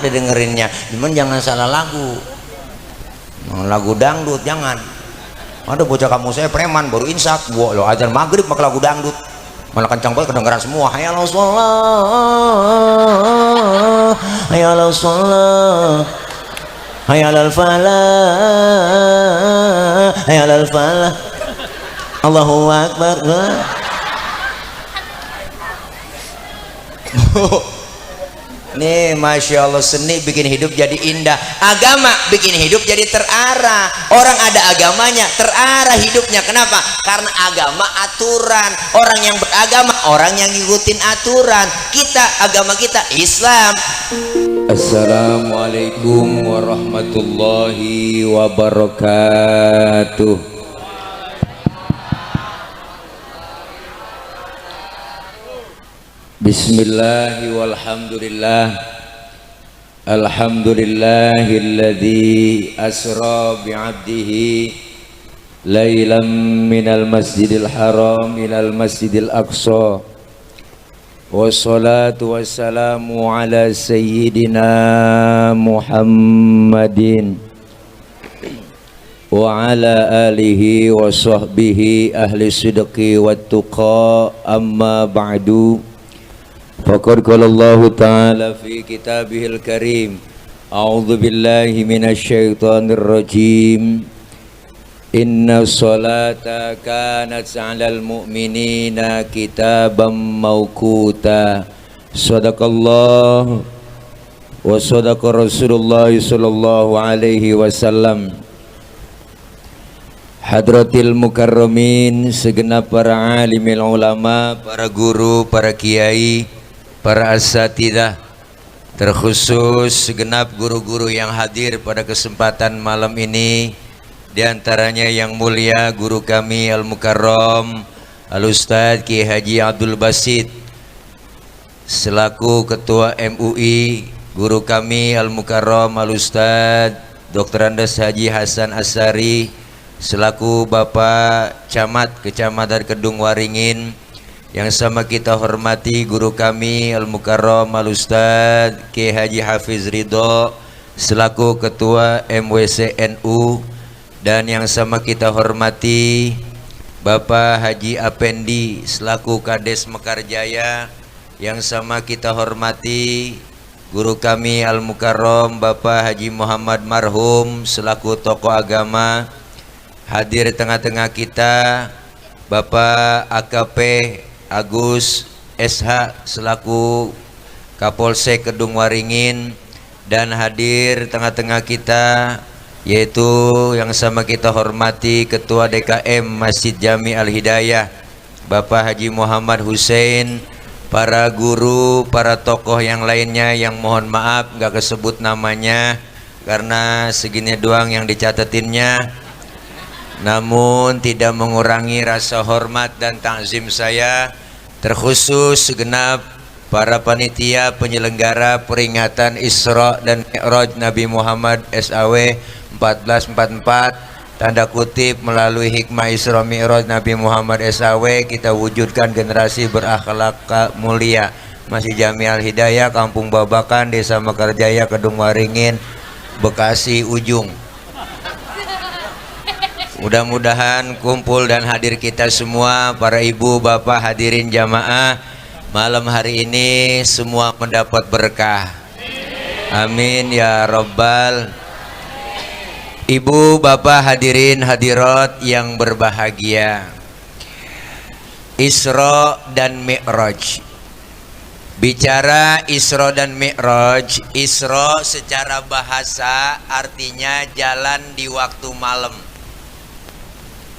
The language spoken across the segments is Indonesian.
deh dengerinnya, cuman jangan salah lagu. Lagu dangdut jangan. Ada bocah kamu saya preman baru insak, gua lo azan maghrib pakai lagu dangdut, malah kencang banget kedengaran semua. Hayya 'alas shalah, hayya 'alas shalah, hayya 'alal falah, hayya 'alal falah, Allahu akbar. Nih, masya Allah, seni bikin hidup jadi indah, agama bikin hidup jadi terarah. Orang ada agamanya terarah hidupnya. Kenapa? Karena agama aturan. Orang yang beragama orang yang ngikutin aturan. Kita agama kita Islam. Assalamualaikum warahmatullahi wabarakatuh. Bismillahi walhamdulillah. Alhamdulillahilladzi asra bi'abdihi laylan minal masjidil haram ilal masjidil aqsa. Wassalatu wassalamu ala sayyidina Muhammadin wa ala alihi wa sahbihi ahli sidqi wat tuqa, amma ba'du. Faqad qala Allah Ta'ala fi kitabihil karim, a'udzu billahi minasyaitonir rajim, inna sholata kanat 'alal mu'minina kitaban mawquta. Shadaqallah wa shadaqa Rasulullah sallallahu alaihi wasallam. Hadratil mukarramin, segenap para alimil ulama, para guru, para kiai, para asatidzah, terkhusus segenap guru-guru yang hadir pada kesempatan malam ini, diantaranya yang mulia guru kami Al-Mukarram Al-Ustadz Kiai Haji Abdul Basit selaku Ketua MUI, guru kami Al-Mukarram Al-Ustadz Dr. Andes Haji Hasan Asari selaku Bapak Camat Kecamatan Kedung Waringin, yang sama kita hormati guru kami Al-Mukarram Al-Ustadz Kiai Haji Hafiz Ridho selaku Ketua MWC NU, dan yang sama kita hormati Bapak Haji Apendi selaku Kades Mekarjaya, yang sama kita hormati guru kami Al-Mukarram Bapak Haji Muhammad Marhum selaku tokoh agama. Hadir di tengah-tengah kita Bapak AKP Agus SH selaku Kapolsek Kedung Waringin, dan hadir tengah-tengah kita yaitu yang sama kita hormati Ketua DKM Masjid Jami Al Hidayah Bapak Haji Muhammad Hussein, para guru, para tokoh yang lainnya yang mohon maaf gak kesebut namanya karena segini doang yang dicatatinnya, namun tidak mengurangi rasa hormat dan takzim saya, terkhusus segenap para panitia penyelenggara peringatan Isra dan Mi'raj Nabi Muhammad SAW 1444, tanda kutip melalui hikmah Isra Mi'raj Nabi Muhammad SAW kita wujudkan generasi berakhlak mulia. Masjid Jami Al Hidayah, Kampung Babakan, Desa Mekarjaya, Kedung Waringin, Bekasi Ujung. Mudah-mudahan kumpul dan hadir kita semua, para ibu, bapak, hadirin jamaah malam hari ini semua mendapat berkah. Amin ya Rabbal. Ibu, bapak, hadirin hadirat yang berbahagia, Isra dan Mi'raj. Bicara Isra dan Mi'raj, Isra secara bahasa artinya jalan di waktu malam.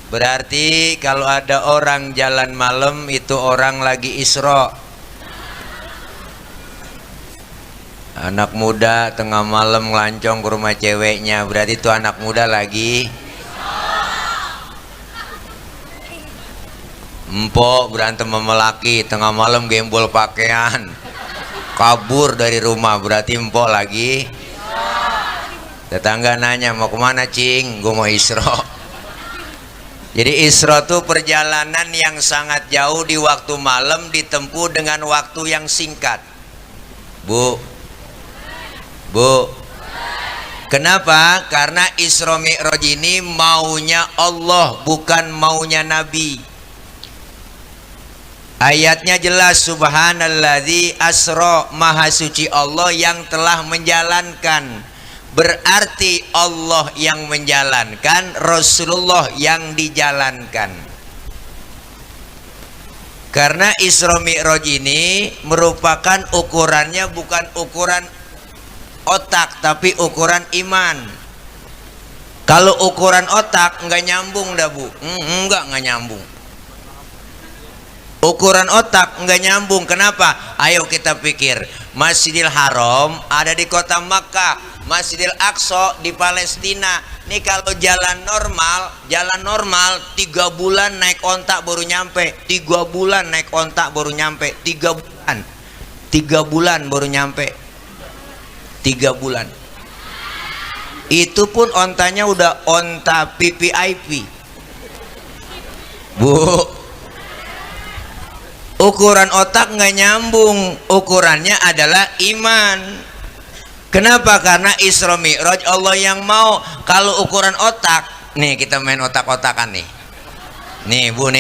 Berarti kalau ada orang jalan malam itu orang lagi Isra. Anak muda tengah malam ngelancong ke rumah ceweknya, berarti itu anak muda lagi empok berantem sama laki tengah malam gembol pakaian kabur dari rumah, berarti empok lagi. Tetangga nanya, mau kemana cing? Gue mau Isra. Jadi Isra itu perjalanan yang sangat jauh di waktu malam ditempuh dengan waktu yang singkat. Bu, Bu. Kenapa? Karena Isra Mi'raj ini maunya Allah, bukan maunya Nabi. Ayatnya jelas, subhanalladzi asra, maha suci Allah yang telah menjalankan. Berarti Allah yang menjalankan, Rasulullah yang dijalankan. Karena Isra Mi'raj ini merupakan ukurannya bukan ukuran otak, tapi ukuran iman. Kalau ukuran otak nggak nyambung dah, Bu. Nggak nyambung. Ukuran otak nggak nyambung. Kenapa? Ayo kita pikir. Masjidil Haram ada di kota Makkah, Masjidil Aqsa di Palestina. Nih kalau jalan normal 3 bulan naik ontak baru nyampe. 3 bulan naik ontak baru nyampe. 3 bulan. 3 bulan baru nyampe. 3 bulan. Itu pun ontanya udah onta PPIP. Bu, ukuran otak nggak nyambung. Ukurannya adalah iman. Kenapa? Karena Isra Mi'raj Allah yang mau. Kalau ukuran otak, nih kita main otak-otakan nih. Nih Bu,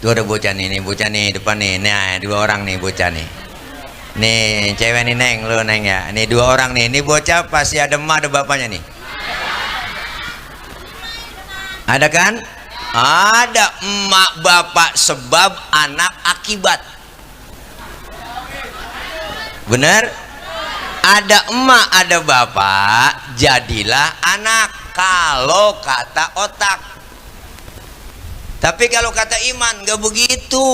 Tuh ada bocah nih depan nih. Nah, 2 orang nih bocah nih. Nih cewek nih Neng, lu Neng ya. Nih 2 orang nih. Ini bocah pasti ada emak ada bapaknya nih. Ada kan? Ada emak bapak sebab, anak akibat. Bener? Ada emak ada bapak, jadilah anak. Kalau kata otak. Tapi kalau kata iman nggak begitu.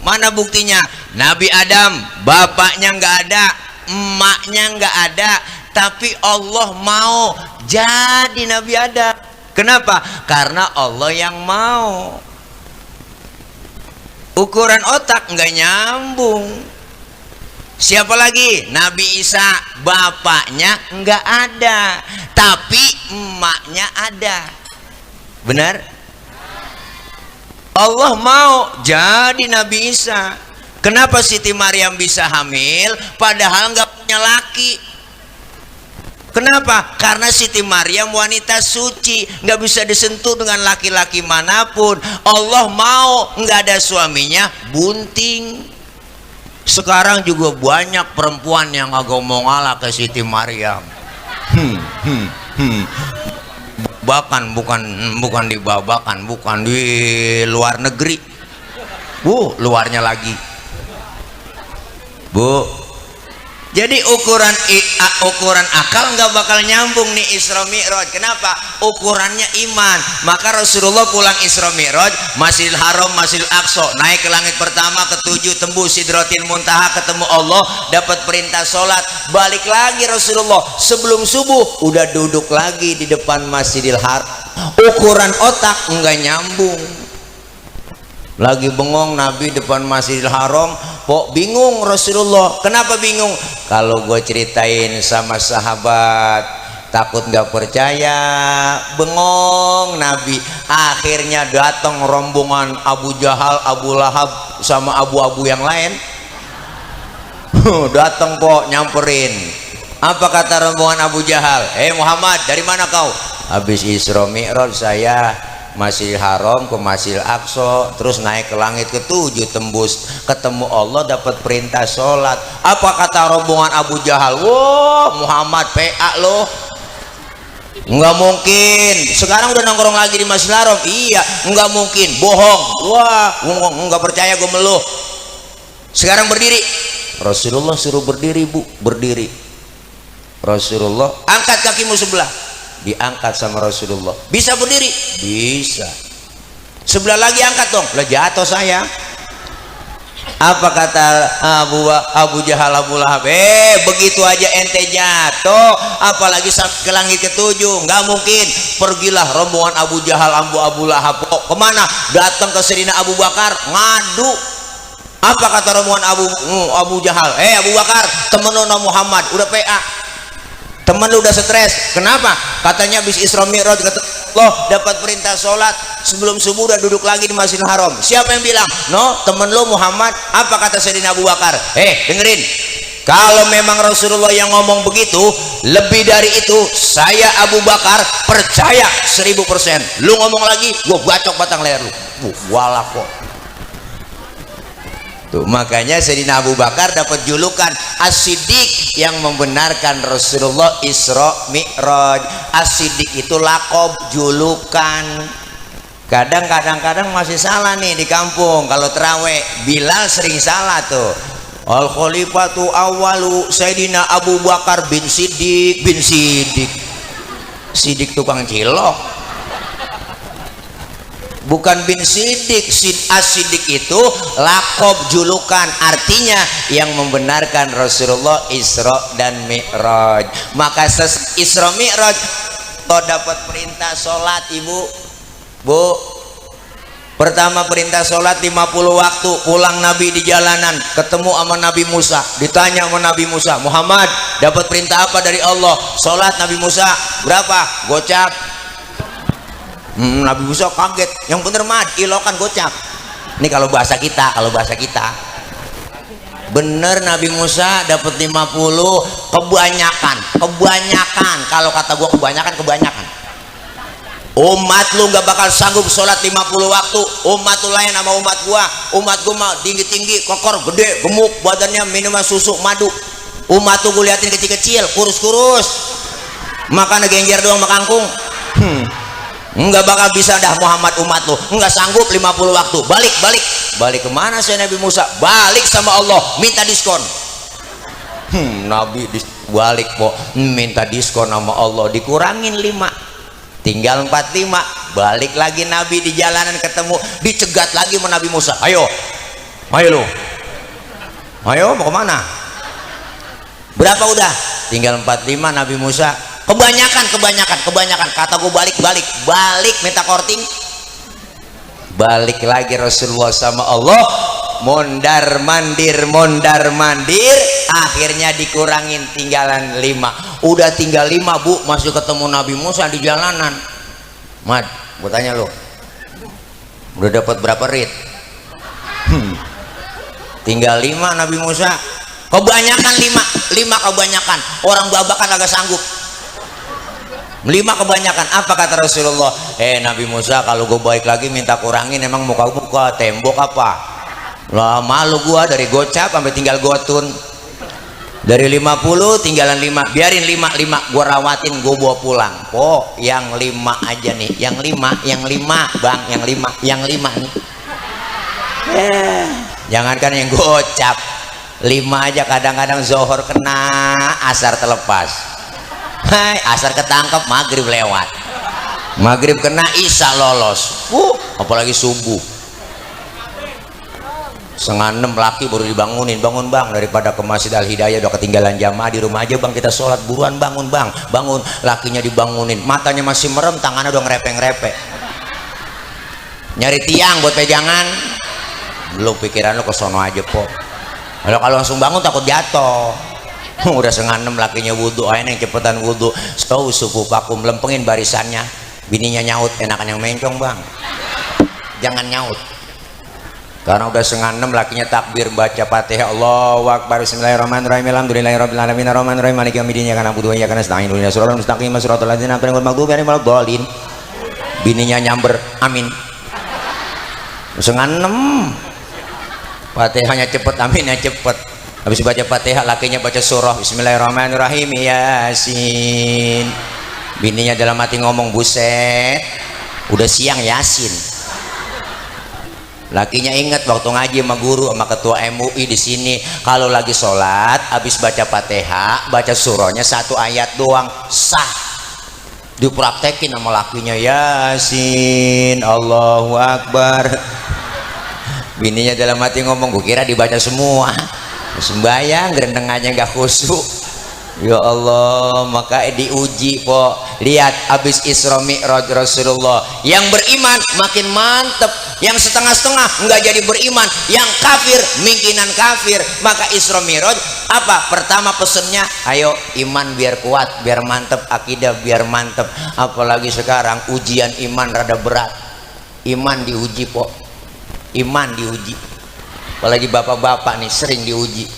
Mana buktinya? Nabi Adam bapaknya nggak ada, emaknya nggak ada, tapi Allah mau jadi Nabi Adam. Kenapa? Karena Allah yang mau. Ukuran otak nggak nyambung. Siapa lagi? Nabi Isa bapaknya nggak ada, tapi emaknya ada. Benar? Allah mau jadi Nabi Isa. Kenapa Siti Maryam bisa hamil padahal nggak punya laki? Kenapa? Karena Siti Maryam wanita suci, nggak bisa disentuh dengan laki-laki manapun. Allah mau nggak ada suaminya, bunting. Sekarang juga banyak perempuan yang agak mau ngalah ke Siti Maryam. Bahkan bukan dibabakan, bukan di luar negeri. Luarnya lagi. Bu, jadi ukuran akal nggak bakal nyambung nih Isra Mi'raj. Kenapa? Ukurannya iman. Maka Rasulullah pulang Isra Mi'raj, Masjidil Haram, Masjidil Aqsa, naik ke langit pertama, ke-7, tembus Sidratil Muntaha, ketemu Allah, dapat perintah sholat, balik lagi Rasulullah. Sebelum subuh udah duduk lagi di depan Masjidil Haram. Ukuran otak nggak nyambung. Lagi bengong Nabi depan Masjidil Haram, kok bingung Rasulullah. Kenapa bingung? Kalau gue ceritain sama sahabat takut nggak percaya. Bengong Nabi. Akhirnya datang rombongan Abu Jahal, Abu Lahab sama abu-abu yang lain. Datang kok nyamperin. Apa kata rombongan Abu Jahal? Muhammad, dari mana kau? Habis Isra Mi'raj saya Masjidil Haram ke Masjidil Aqsa, terus naik ke langit ke-7, tembus ketemu Allah, dapat perintah sholat. Apa kata rombongan Abu Jahal? Wah, Muhammad PA loh, nggak mungkin. Sekarang udah nongkrong lagi di Masjidil Haram. Iya, nggak mungkin, bohong. Wah, nggak percaya gue meluh. Sekarang berdiri. Rasulullah suruh berdiri, Bu, berdiri. Rasulullah angkat kakimu sebelah, diangkat sama Rasulullah. Bisa berdiri? Bisa. Sebelah lagi angkat dong. Lah jatuh saya. Apa kata Abu Jahal, Abu Lahab? Begitu aja ente jatuh, apalagi ke langit ke-7. Nggak mungkin. Pergilah rombongan Abu Jahal, Abu Lahab. Kemana? Datang ke Sayyidina Abu Bakar, ngadu. Apa kata rombongan Abu Jahal? Abu Bakar, temen lu Muhammad udah PA. Temen lu udah stres. Kenapa? Katanya habis Isra Mi'raj Loh, dapat perintah sholat sebelum subuh udah duduk lagi di Masjidil Haram. Siapa yang bilang? No, temen lo Muhammad. Apa kata Sayyidina Abu Bakar? Dengerin, kalau memang Rasulullah yang ngomong begitu, lebih dari itu saya Abu Bakar percaya 1000%. Lu ngomong lagi, gua bacok batang leher lu. Walah kok. Tuh, makanya Sayyidina Abu Bakar dapat julukan As-Siddiq, yang membenarkan Rasulullah Isra Mi'raj. As-Siddiq itu lakob, julukan. Kadang-kadang masih salah nih di kampung kalau terawih. Bilal sering salah tuh. Al Khalifatu awalu Sayyidina Abu Bakar bin Siddiq bin Siddiq. Siddiq tukang cilok, bukan bin Siddiq. As-Siddiq itu lakob, julukan, artinya yang membenarkan Rasulullah Isra dan Mi'raj. Maka Isra Mi'raj dapat perintah sholat, ibu, bu. Pertama perintah sholat 50 waktu. Pulang Nabi di jalanan, ketemu sama Nabi Musa. Ditanya sama Nabi Musa, Muhammad dapat perintah apa dari Allah? Sholat. Nabi Musa, berapa? Gocap. Nabi Musa kaget. Yang bener mah ilokan gocap. Ini kalau bahasa kita, bener Nabi Musa dapat 50. Kebanyakan. Kalau kata gua kebanyakan. Umat lu gak bakal sanggup sholat 50 waktu. Umat lu lain sama umat gua mah tinggi-tinggi, kokor, gede, gemuk badannya, minuman susu, madu. Umat tuh gua liatin kecil-kecil, kurus-kurus, makan genjer doang sama kangkung. Nggak bakal bisa dah Muhammad, umat lu nggak sanggup 50 waktu. Balik kemana saya Nabi Musa? Balik sama Allah, minta diskon. Nabi balik kok minta diskon sama Allah, dikurangin 5, tinggal 45. Balik lagi Nabi di jalanan, ketemu, dicegat lagi sama Nabi Musa. Ayo lu, ayo mau kemana? Berapa udah? Tinggal 45. Nabi Musa, kebanyakan. Kata gue balik minta korting. Balik lagi Rasulullah sama Allah, mondar mandir, akhirnya dikurangin tinggalan 5. Udah tinggal 5, bu, masih ketemu Nabi Musa di jalanan. Mad, gue tanya lo, udah dapat berapa rit? Tinggal 5 Nabi Musa. Kebanyakan 5 kebanyakan. Orang babakan agak sanggup. 5 kebanyakan. Apa kata Rasulullah? Nabi Musa, kalau gue baik lagi minta kurangin, emang muka tembok apa? Lah malu gua, dari gocap sampai tinggal gotun. Dari 50 tinggalan 5. Biarin 5 gua rawatin, gua bawa pulang. Oh, yang 5 aja nih. Yang 5 Bang, yang 5 nih. Jangankan yang gocap, 5 aja kadang-kadang zohor kena, asar terlepas. Hai, asar ketangkep, maghrib lewat. Maghrib kena, isya lolos. Apalagi subuh. 5:30 laki baru dibangunin. Bangun bang, daripada ke Masjid Al Hidayah udah ketinggalan jamaah, di rumah aja bang kita sholat. Buruan bangun bang, bangun. Lakinya dibangunin, matanya masih merem, tangannya udah ngerepe-ngerepe, nyari tiang buat pegangan. Lu pikiran lu ke sono aja po. Kalau langsung bangun takut jatuh. Udah 5:30 lakinya wudhu, ayo yang cepetan wudhu. Sufu pakum, lempengin barisannya. Bininya nyaut, enakan yang mencong bang, jangan nyaut. Karena udah 5:30 lakinya takbir, baca Fatihah, Allahu Akbar, Bismillahirrahmanirrahim, Alhamdulillahirabbil alamin, arrahmanirrahim, maliki yaumiddin, iyyaka na'budu wa iyyaka nasta'in, ihdinas siratal mustaqim, siratal ladzina an'amta 'alaihim ghairil maghdubi 'alaihim waladdallin. Bininya nyamber, amin. 5:30. Fatihahnya cepet, aminnya cepet. Habis baca Fatihah, lakinya baca surah Bismillahirrahmanirrahim, Yasin. Bininya dalam hati ngomong, buset, udah siang Yasin. Lakinya ingat waktu ngaji sama guru, sama ketua MUI di sini, kalau lagi sholat habis baca Fatihah, baca surahnya 1 ayat doang sah. Dipraktekin sama lakinya, Yasin, Allahu Akbar. Bininya dalam hati ngomong, gue kira dibaca semua, sembayang gerendeng aja nggak khusyuk. Ya Allah, maka diuji po. Lihat habis Isra Mi'raj Rasulullah, yang beriman makin mantep, yang setengah-setengah nggak jadi beriman, yang kafir mungkinan kafir. Maka Isra Mi'raj Apa? Pertama pesennya, ayo iman biar kuat, biar mantep, akidah biar mantep. Apalagi sekarang ujian iman rada berat. Iman diuji po, iman diuji. Apalagi bapak-bapak nih sering diuji.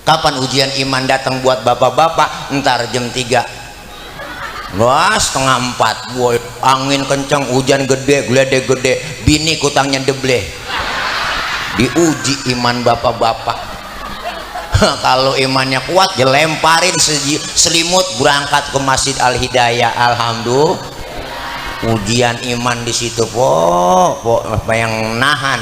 Kapan ujian iman datang buat bapak-bapak? Ntar jam 3. Wah, setengah 4, boy, angin kencang, hujan gede, gede, bini kutangnya debleh. Diuji iman bapak-bapak. Kalau imannya kuat, ya lemparin selimut berangkat ke Masjid Al Hidayah. Alhamdulillah. Ujian iman di situ, po, apa yang nahan?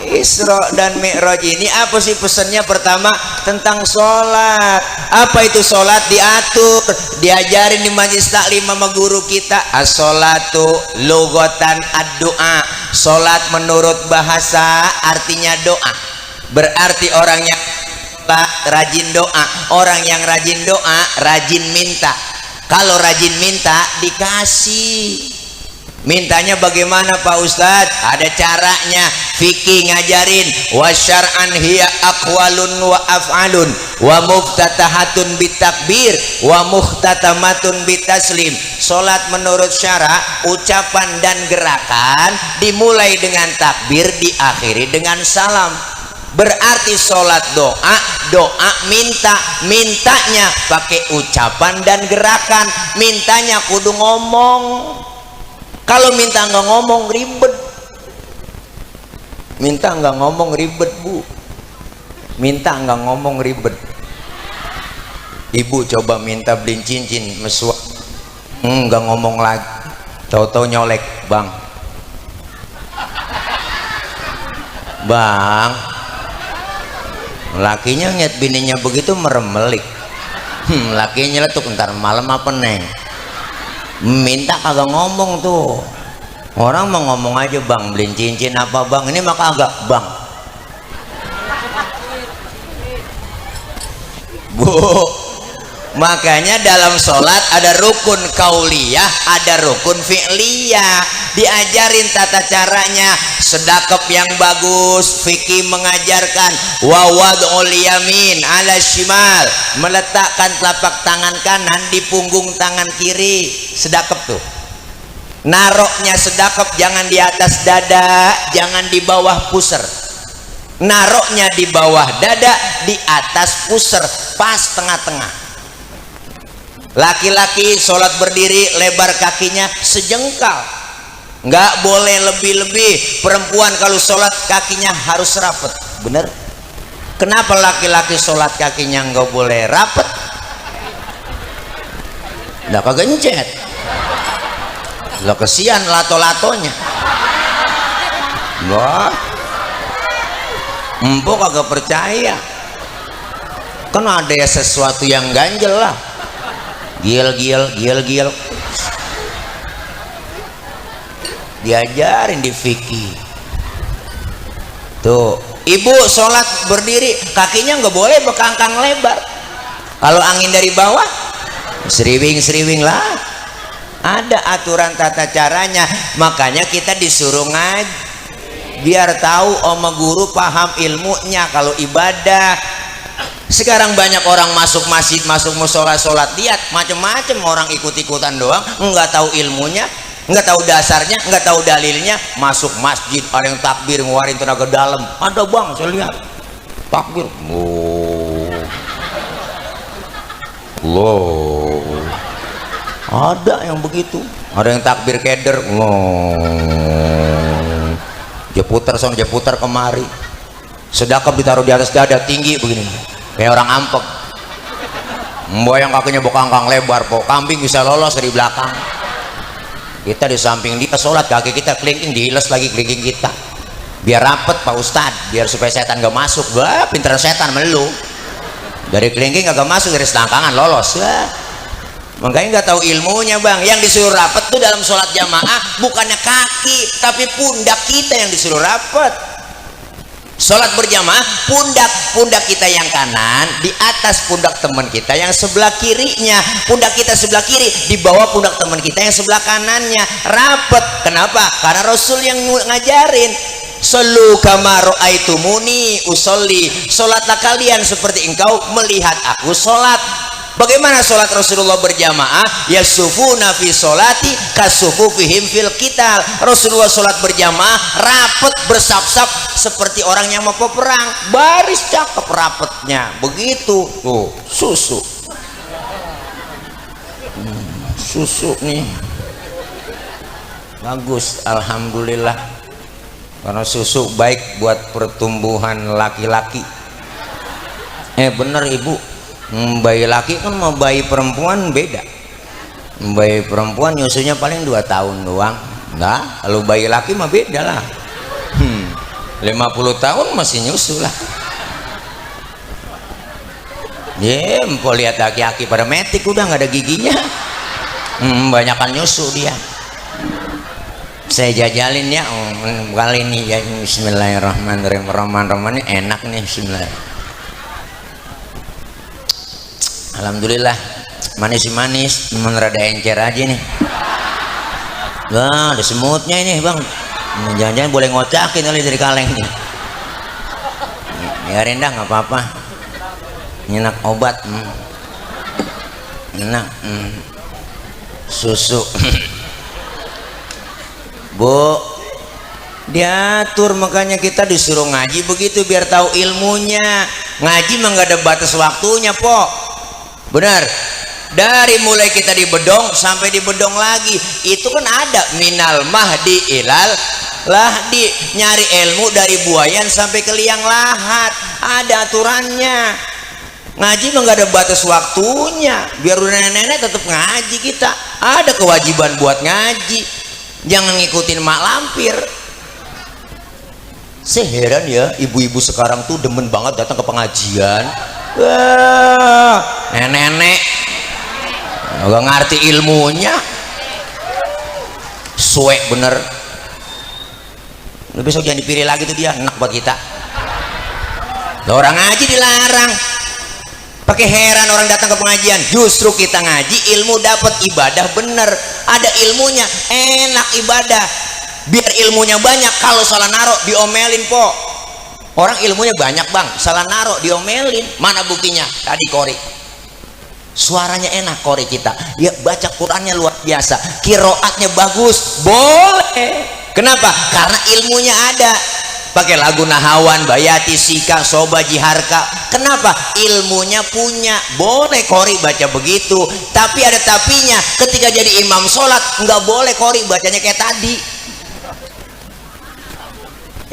Isra dan Mi'raj ini apa sih pesannya? Pertama tentang sholat. Apa itu sholat? Diatur, diajarin di majelis taklim sama guru kita. As-sholatu lugatan ad-doa. Sholat menurut bahasa artinya doa. Berarti orang yang rajin doa, orang yang rajin doa rajin minta. Kalau rajin minta dikasih. Mintanya bagaimana Pak Ustadz? Ada caranya. Fikih ngajarin, wa syar'an hiya aqwalun wa af'alun wa muftatahatun bitakbir wa muhtatamatun bitaslim. Salat menurut syara, ucapan dan gerakan dimulai dengan takbir, diakhiri dengan salam. Berarti sholat doa, doa minta, mintanya pakai ucapan dan gerakan. Mintanya kudu ngomong. Kalau minta nggak ngomong ribet. Minta nggak ngomong ribet, Bu. Minta nggak ngomong ribet. Ibu coba minta beliin cincin mesua, nggak ngomong lagi. Tahu-tahu nyolek, Bang. Bang. Lakinya ngeliat bininya begitu meremelik. Lakinya letuk, ntar malam apa neng? Minta kagak ngomong tuh. Orang mau ngomong aja, Bang, beliin cincin apa Bang? Ini mah kagak, Bang. Bu, makanya dalam sholat ada rukun kauliyah, ada rukun fi'liyah. Diajarin tata caranya. Sedekap yang bagus, fikih mengajarkan wawadul yamin ala shimal, meletakkan telapak tangan kanan di punggung tangan kiri. Sedekap tuh. Naroknya sedekap jangan di atas dada, jangan di bawah pusar. Naroknya di bawah dada, di atas pusar, pas tengah-tengah. Laki-laki sholat berdiri lebar kakinya sejengkal. Nggak boleh lebih-lebih. Perempuan kalau sholat kakinya harus rapet. Bener? Kenapa laki-laki sholat kakinya nggak boleh rapet? Nggak kegencet. Lah kesian lato-latonya. Wah, empok kagak percaya. Kan ada ya sesuatu yang ganjel lah. Gil. Diajarin di fikih. Tuh, ibu sholat berdiri kakinya nggak boleh bekangkang lebar. Kalau angin dari bawah, seriwing lah. Ada aturan tata caranya. Makanya kita disuruh ngaji biar tahu oma guru paham ilmunya. Kalau ibadah sekarang banyak orang masuk masjid, masuk musola, sholat, lihat macam-macam orang ikut-ikutan doang, nggak tahu ilmunya, nggak tahu dasarnya, nggak tahu dalilnya. Masuk masjid ada yang takbir ngeluarin tenaga dalam. Ada Bang, saya lihat takbir. Loh. Ada yang begitu, ada yang takbir keder, jeputar son jeputar kemari, sedekap ditaruh di atas dada tinggi begini, kayak orang ampek. Mbak yang kakinya bokangkang lebar, po kambing bisa lolos dari belakang. Kita di samping dia sholat, kaki kita kelingking, dihilas lagi kelingking kita, biar rapet Pak Ustadz, biar supaya setan gak masuk. Wah, pinteran setan melu, dari kelingking agak masuk, dari selangkangan lolos. Wah. Makanya nggak tahu ilmunya Bang. Yang disuruh rapet tuh dalam sholat jamaah bukannya kaki, tapi pundak kita yang disuruh rapet. Sholat berjamaah, pundak kita yang kanan di atas pundak teman kita yang sebelah kirinya, pundak kita sebelah kiri di bawah pundak teman kita yang sebelah kanannya, rapet. Kenapa? Karena Rasul yang ngajarin, sallu kama ra'aitumuni usolli, sholatlah kalian seperti engkau melihat aku sholat. Bagaimana sholat Rasulullah berjamaah? Yasufuna fi sholati kasufufihim fil qital. Rasulullah sholat berjamaah rapet bersap-sap seperti orang yang mau perang, baris cakep rapetnya begitu. Tuh susu susu nih bagus, alhamdulillah, karena susu baik buat pertumbuhan laki-laki. Bener ibu, bayi laki kan sama bayi perempuan beda. Bayi perempuan nyusunya paling 2 tahun doang. Nah, kalau bayi laki mah beda lah. 50 tahun masih nyusu lah. Empok lihat laki-laki pada metik udah nggak ada giginya. Banyakan nyusu dia. Saya jajalin ya kali ini ya. Bismillahirrahmanirrahim. Roman-romannya enak nih. Bismillahirrahmanirrahim. Alhamdulillah manis-manis, cuman rada encer aja nih. Wah, ada semutnya ini bang. Jangan-jangan boleh ngocakin kali dari kaleng nih. Biarin dah, nggak apa-apa. Nyenak obat, enak. Susu. Bu, diatur, makanya kita disuruh ngaji begitu biar tahu ilmunya. Ngaji mah nggak ada batas waktunya, Pok. Benar, dari mulai kita di bedong sampai di bedong lagi itu kan ada minal mahdi ilal lahdi, nyari ilmu dari buayan sampai ke liang lahat, ada aturannya. Ngaji mah nggak ada batas waktunya, biar udah nenek-nenek tetap ngaji. Kita ada kewajiban buat ngaji, jangan ngikutin mak lampir. Saya heran ya, ibu-ibu sekarang tuh demen banget datang ke pengajian. Wah, nenek-nenek nggak ngerti ilmunya, suek bener. Besok jangan dipilih lagi tuh dia, enak buat kita. Orang ngaji dilarang. Pakai heran orang datang ke pengajian. Justru kita ngaji ilmu dapat, ibadah bener, ada ilmunya, enak ibadah. Biar ilmunya banyak, kalau salah naruh diomelin, Po. Orang ilmunya banyak bang, salah naruh diomelin. Mana buktinya? Tadi kori, suaranya enak kori kita ya, baca Qurannya luar biasa, kiroatnya bagus, boleh. Kenapa? Karena ilmunya ada. Pakai lagu Nahawan, Bayati, Sika, Soba, Jiharka. Kenapa? Ilmunya punya, boleh kori baca begitu. Tapi ada tapinya, ketika jadi imam sholat nggak boleh kori bacanya kayak tadi.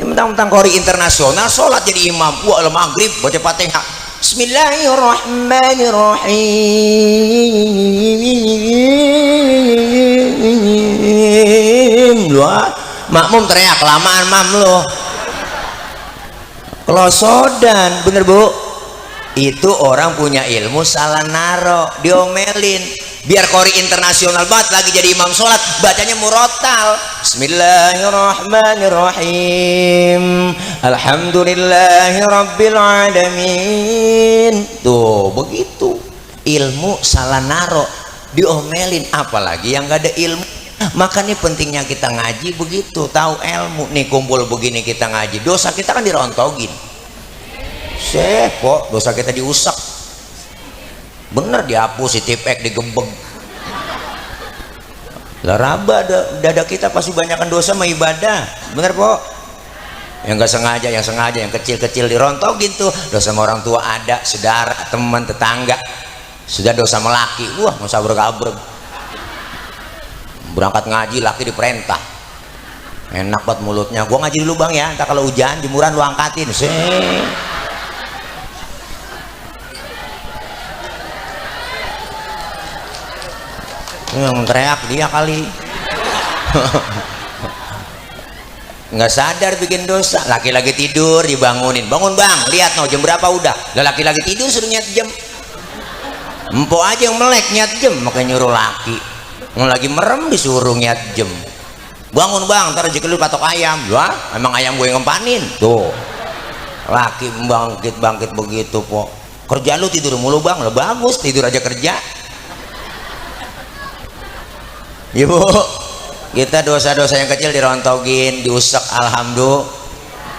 Mentang-mentang kori internasional sholat jadi imam, wah maghrib baca Fatihah, Bismillahirrahmanirrahim. Wah, makmum teriak kelamaan mam lo, kelosodan bener bu. Itu orang punya ilmu salah naro, diomelin. Biar kori internasional banget lagi jadi imam sholat bacanya murotal, Bismillahirrahmanirrahim, Alhamdulillahirrabbilalamin. Tuh begitu, ilmu salah naro diomelin, apalagi yang gak ada ilmu. Makanya pentingnya kita ngaji begitu, tahu ilmu. Nih kumpul begini kita ngaji, dosa kita kan dirontogin. Kok dosa kita diusak, bener dihapus, ditipek, digembeng. Lah raba dada kita pasti banyakkan dosa sama ibadah, bener po. Yang nggak sengaja, yang sengaja, yang kecil-kecil dirontogin tuh. Dosa sama orang tua ada, saudara, teman, tetangga. Sudah dosa sama laki, wah masa abreg-abreg. Berangkat ngaji laki diperintah, enak banget mulutnya. Gua ngaji dulu bang ya, entar kalau hujan jemuran lu angkatin. Yang teriak dia kali. Nggak sadar bikin dosa. Laki-laki tidur dibangunin, bangun bang, lihat no jam berapa udah. Lah laki-laki tidur suruh nyat jam, empok aja yang melek nyat jam, makanya nyuruh laki. Yang lagi merem disuruh nyat jam, bangun bang, ntar rezeki lu patok ayam. Wah emang ayam gue yang ngempanin tuh. laki bangkit begitu po. Kerja lu tidur mulu bang, lah bagus tidur aja kerja. Ibu, kita dosa-dosa yang kecil dirontogin, diusek, alhamdulillah.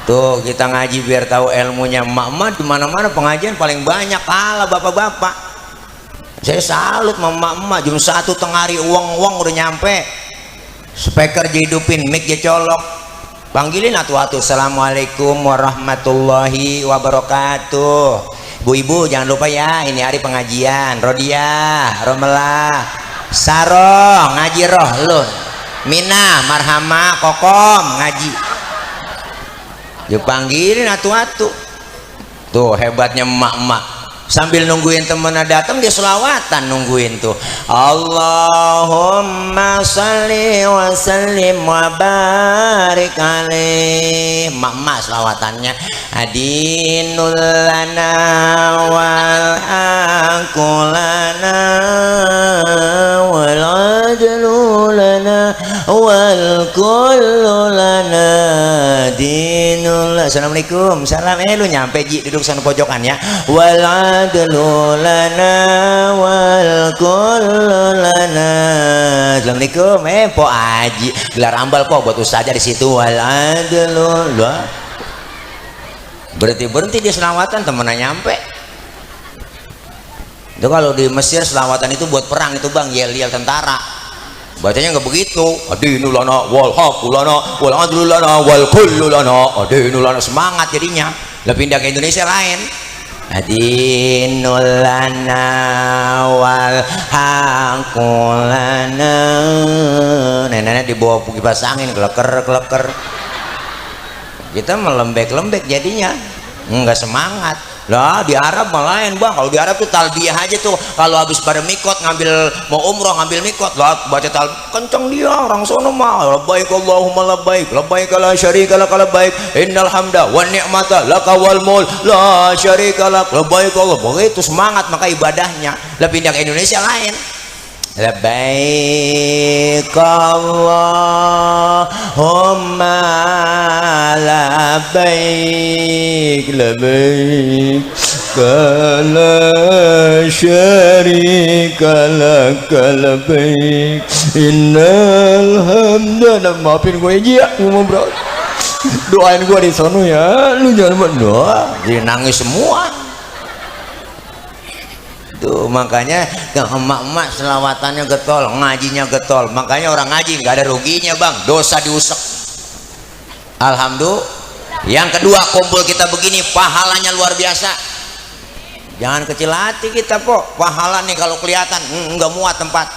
Tuh kita ngaji biar tahu ilmunya. Emak-emak di mana-mana pengajian paling banyak kalah bapak-bapak. Saya salut sama emak-emak, jam 1 tengah hari uang udah nyampe. Speaker dihidupin, mic dia colok. Panggilin atu-atu, assalamualaikum warahmatullahi wabarakatuh. Bu-ibu jangan lupa ya, ini hari pengajian. Rodiah, Romelah, Saro ngaji roh lun, Mina, Marhama, Kokom ngaji. Dipanggilin atu-atu. Tuh hebatnya emak-emak. Sambil nungguin temennya datang dia selawatan nungguin tuh. Allahumma salli wa sallim wa barik alaih. Emak-emak selawatannya. Adinul lana wal akulana wal ajlu lana wal kullu lana dinul. Assalamualaikum. Salam. Lu nyampe Ji, duduk sana pojokan ya. Wal adlu lana wal kullu lana. Assalamualaikum. Po Aji gelar ambal po buat ustazah di situ. Wal adlu lah. Berhenti dia selawatan, temennya nyampe. Itu kalau di Mesir selawatan itu buat perang itu bang, yel-yel tentara. Bacanya nggak begitu. Adinu lana wal haqu lana wal adlu lana wal kullu lana. Adinu lana, semangat jadinya. Lah pindah ke Indonesia lain. Adinul lana wal haqu lana. Nenek-nenek dibawa kipas angin, kleker. Kita melembek-lembek jadinya, nggak semangat. Lah di Arab malah lain bang. Kalau di Arab tuh talbiyah aja tuh. Kalau habis pada mikot ngambil mau umroh ngambil mikot lah baca kenceng dia orang sono mah. Labbaik Allahumma labbaik, labbaik la syarika lak labbaik, innal hamda wan ni'mata laka wal mulk la syarika lak, labbaik Allah. Begitu semangat maka ibadahnya. Lah pindah ke Indonesia lain. Labbaik Allahumma labbaik, labbaik la syarika lak labbaik, innal hamda. Maafin gue ya ngomong bro, doain gue di sono ya, lu jangan berdoa. Jadi nangis semua. Tuh makanya emak-emak selawatannya getol, ngajinya getol. Makanya orang ngaji nggak ada ruginya bang, dosa diusek. Alhamdulillah. Yang kedua, kumpul kita begini pahalanya luar biasa. Jangan kecil hati kita po, pahala nih kalau kelihatan nggak muat tempat.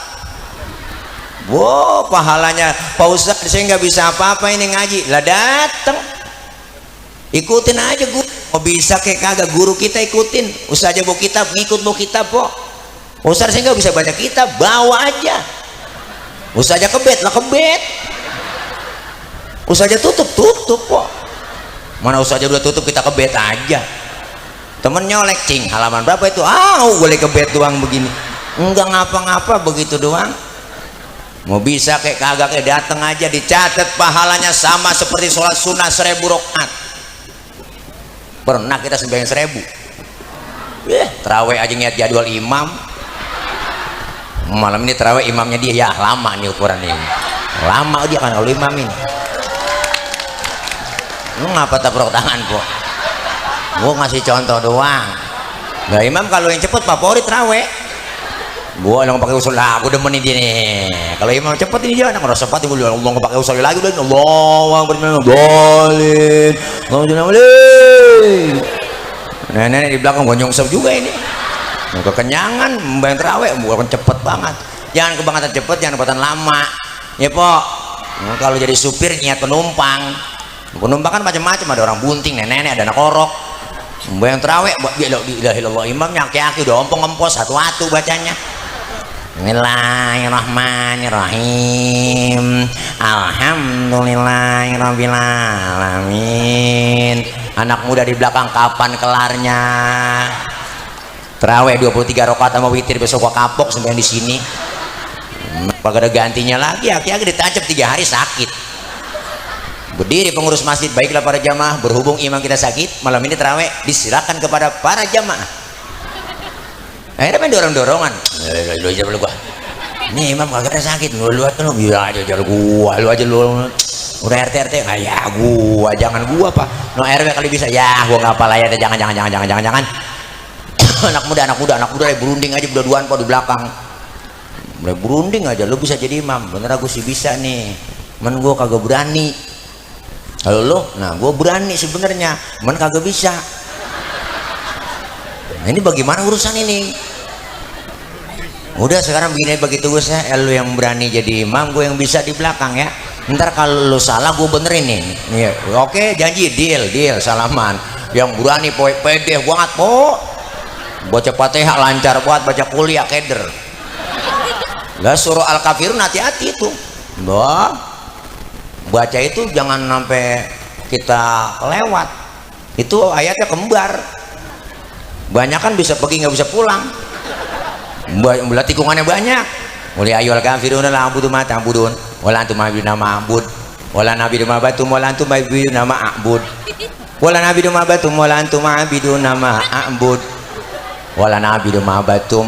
Wow, pahalanya Pak Ustaz saya nggak bisa apa-apa ini ngaji. Lah dateng, ikutin aja gue. Mau bisa kayak kagak, guru kita ikutin. Ustaz aja bawa kitab, ngikut bawa kitab po. Ustaz saya nggak bisa baca kitab, bawa aja. Ustaz aja kebet lah kebet. Ustaz aja tutup po. Mana Ustaz aja udah tutup kita kebet aja. Temen nyolek cing halaman berapa itu? Boleh kebet doang begini. Enggak ngapa-ngapa begitu doang. Mau bisa kayak kagak kayak dateng aja, dicatat pahalanya sama seperti sholat sunnah 1000 rakaat. Pernah kita sembahyang 1000. Terawih aja niat jadwal imam. Malam ini terawih imamnya dia ya lama nih ukuran ini. Lama dia kan kalau imam ini. Ngapa taprok tangan kok? Gua ngasih contoh doang. Nah imam kalau yang cepet favorit terawih. Gua yang pakai usul lah, aku demen dia nih. Kalau imam cepet ini dia, nggak sempat gue Allah nggak pakai usul lagi udah. Allah boleh. Nenek di belakang gonjong sep juga ini. Kekenyangan membayang terawih, bukan cepet banget. Jangan kebangetan cepet, jangan kebangetan lama. Ya po. Kalau jadi supir niat penumpang. Penumpang kan macam-macam, ada orang bunting, nenek, ada anak orok. Membayang terawih, ilahilallah imamnya aki-aki udah ompong-empos satu-satu bacanya. Bismillahirrahmanirrahim. Alhamdulillahirabbil alamin. Anak muda di belakang kapan kelarnya? Terawih 23 rakaat sama witir, besok gua kapok sembahyang di sini. Kalau ada gantinya lagi, aki-aki ditancap 3 hari sakit. Berdiri pengurus masjid, baiklah para jamaah, berhubung imam kita sakit, malam ini terawih disilakan kepada para jamaah. Akhirnya main dorong-dorongan. Lu aja lu gua. Ini imam kagak sakit, lu lihat lu bilang aja gua, lu aja lu. Udah RT ya gua, jangan gua Pak. No RW kali bisa. Ya gua enggak apa lah ya, jangan. anak muda berunding aja berdua-duaan Pak di belakang. Mulai berunding aja, lu bisa jadi imam. Bener aku sih bisa nih. Men gua kagak berani. Kalau lo, nah gue berani sebenarnya, men kagak bisa. Nah ini bagaimana urusan ini? Udah sekarang begini, begitu gue saya, lo yang berani jadi imam, gue yang bisa di belakang ya. Ntar kalau lo salah gue benerin nih. Oke, janji, deal, salaman. Yang berani pede banget po, baca Fatihah lancar buat baca kuliah keder. Lah suruh Al-Kafirun hati-hati itu. Baca itu jangan sampai kita lewat, itu ayatnya kembar, banyak kan bisa pergi nggak bisa pulang, tikungannya banyak. Mulai ayyuhal kafiruna la a'budu ma ta'budun wala antum a'buduna ma a'bud wala na'budu ma batum wala antum a'buduna ma a'bud wala na'budu ma batum wala antum a'buduna ma a'bud wala na'budu ma batum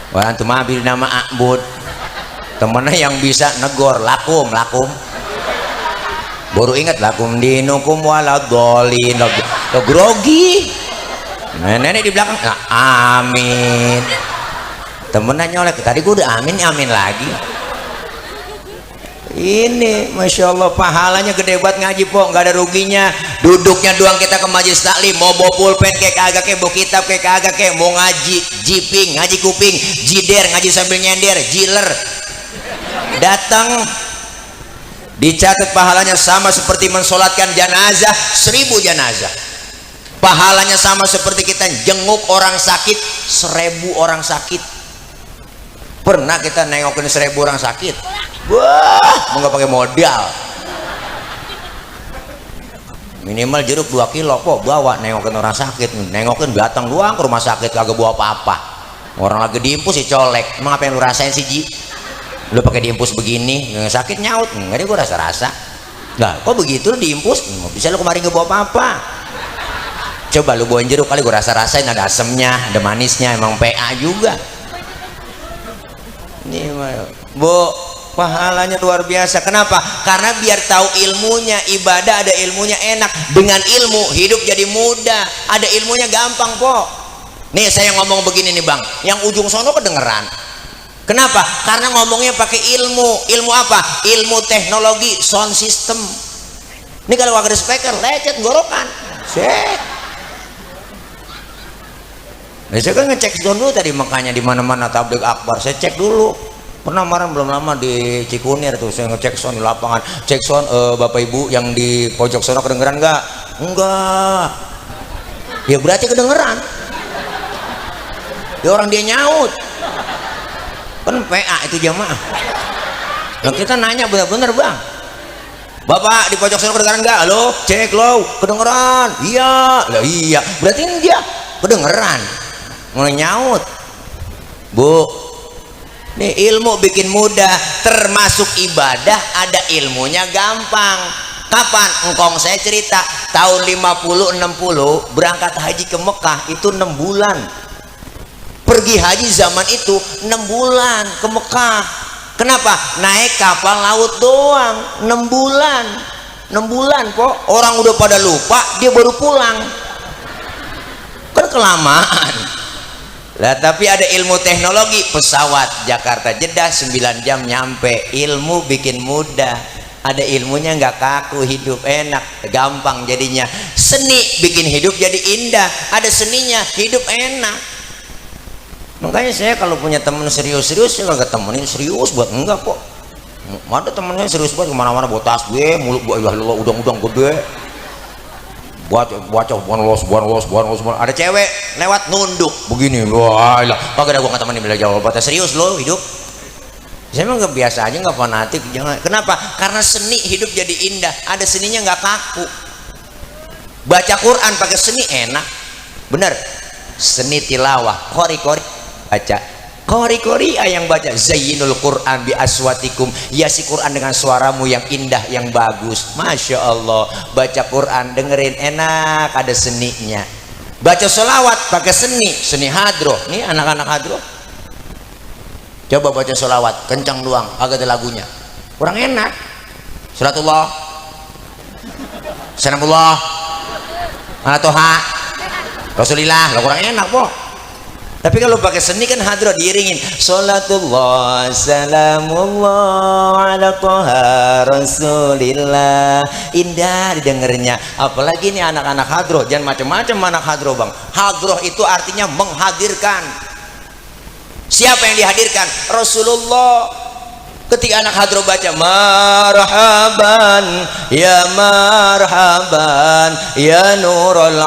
wala antum a'buduna ma a'bud. Temennya yang bisa negor lakum baru ingat lakum dinukum waladolin lo grogi. Nenek di belakang amin, temennya nyolek tadi gue udah amin lagi. Ini Masya Allah pahalanya gede banget ngaji po, nggak ada ruginya. Duduknya doang kita ke majelis taklim, mau bawa pulpen kayak kagak, kayak bawa kitab kayak kagak, kayak mau ngaji jiping, ngaji kuping, jider, ngaji sambil nyender, jiler datang, dicatat pahalanya sama seperti mensolatkan jenazah 1000 jenazah. Pahalanya sama seperti kita jenguk orang sakit 1000 orang sakit. Pernah kita nengokin 1000 orang sakit? Wah, mau nggak pakai modal. Minimal jeruk 2 kilo kok bawa nengokin orang sakit. Nengokin datang doang ke rumah sakit kagak bawa apa-apa. Orang lagi diimpus sih colek. Emang apa yang lu rasain sih Ji? Lu pakai diimpus begini, yang sakit nyaut, nggak ada gue rasa. Lah, kok begitu lu diimpus? Bisa lu kemarin nggak bawa apa-apa. Coba lu bawain jeruk kali gue rasain ada asemnya, ada manisnya, emang PA juga. Ini Bu, pahalanya luar biasa. Kenapa? Karena biar tahu ilmunya, ibadah ada ilmunya enak. Dengan ilmu hidup jadi mudah, ada ilmunya gampang po. Nih saya ngomong begini nih Bang, yang ujung sono kedengeran. Kenapa? Karena ngomongnya pakai ilmu apa? Ilmu teknologi sound system. Ini kalau ada speaker lecet gorokan. Saya kan ngecek sound dulu tadi, makanya di mana-mana tabligh akbar saya cek dulu. Pernah kemarin belum lama di Cikunir tuh saya ngecek sound di lapangan, cek sound Bapak Ibu yang di pojok sono kedengeran nggak? Enggak. Ya berarti kedengeran. Ya orang dia nyaut. Kan PA itu jamaah. Nah kita nanya benar-benar Bang, Bapak di pojok sana kedengeran nggak? Halo, cek lo, kedengeran? Iya. Lah iya, berarti ini dia kedengeran, mulai nyaut. Bu, nih ilmu bikin mudah, termasuk ibadah ada ilmunya gampang. Kapan? Engkong saya cerita tahun 50-60 berangkat haji ke Mekah itu 6 bulan. Pergi haji zaman itu 6 bulan ke Mekah. Kenapa? Naik kapal laut doang 6 bulan. 6 bulan kok. Orang udah pada lupa, dia baru pulang. Kan kelamaan. Lah tapi ada ilmu teknologi, pesawat Jakarta Jeddah 9 jam nyampe. Ilmu bikin mudah. Ada ilmunya nggak kaku, hidup enak, gampang jadinya. Seni bikin hidup jadi indah. Ada seninya, hidup enak. Makanya saya kalau punya temen serius-serius saya nggak temenin serius buat enggak kok. Ada temennya serius banget kemana-mana bawa tas gue, mulut gue udang-udang gede. Baca buan los. Ada cewek lewat nunduk begini. Wah, kagak ada gue nggak temenin belajar jawab. Serius lo hidup. Saya emang nggak biasa aja, nggak fanatik. Jangan. Kenapa? Karena seni hidup jadi indah. Ada seninya nggak kaku. Baca Quran pakai seni enak. Bener. Seni tilawah, kori baca Qori yang baca zayyinul Quran bi aswatikum, hiasi Quran dengan suaramu yang indah yang bagus. Masya Allah, baca Quran dengerin enak, ada seninya. Baca sholawat pakai seni hadroh. Nih anak-anak hadroh, coba baca sholawat kencang doang, agak ada lagunya, kurang enak. Salatullah, salamullah, Toha, Rasulillah, lah kurang enak po. Tapi kalau pakai seni kan hadroh diiringin salatullah salamullah ala Toha Rasulillah, indah didengarnya. Apalagi ini anak-anak hadroh, jangan macam-macam anak hadroh bang. Hadroh itu artinya menghadirkan. Siapa yang dihadirkan? Rasulullah. Ketika anak hadroh baca marhaban ya nurul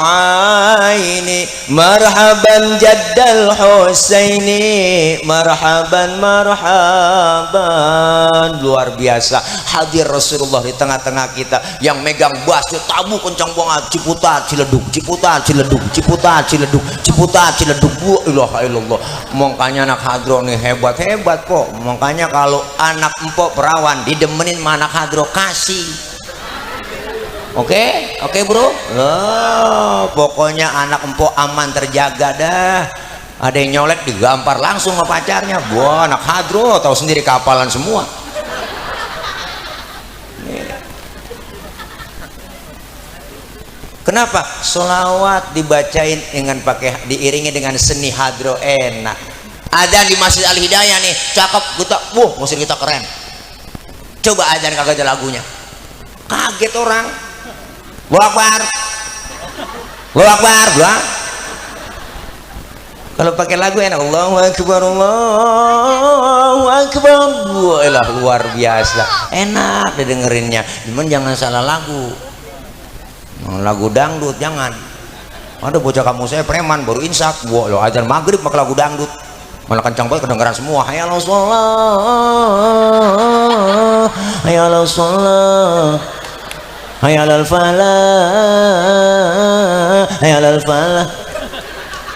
aini, marhaban jaddal husaini, marhaban, luar biasa. Hadir Rasulullah di tengah-tengah kita, yang megang bass tabu kencang banget, ciputat ciledug, ciputat ciledug, ciputat ciledug, ciputat ciledug. Ilaha illallah. Makanya anak hadroh nih hebat kok. Makanya kalau anak empok perawan didemenin sama anak hadroh kasih. Oke bro. Loh, pokoknya anak empok aman terjaga dah. Ada yang nyolek digampar langsung sama pacarnya. Wah, anak hadroh tahu sendiri kapalan semua. Kenapa? Sholawat dibacain dengan diiringi dengan seni hadroh enak. Adzan di Masjid Al Hidayah nih cakep, kita musik kita keren. Coba adzan kagak ada lagunya, kaget orang. Allahu Akbar, Allahu Akbar, bro. Kalau pakai lagu enak, Allahu Akbar, Allahu Akbar. Wah, luar biasa, enak didengerinnya. Cuman jangan salah lagu, lagu dangdut jangan. Ada bocah kamu saya preman baru insaf, wah lo adzan maghrib pakai lagu dangdut, malah kencang banget kedengaran semua. Hayya 'alas shalah, hayya 'alas shalah, hayya 'alal falah, hayya 'alal falah,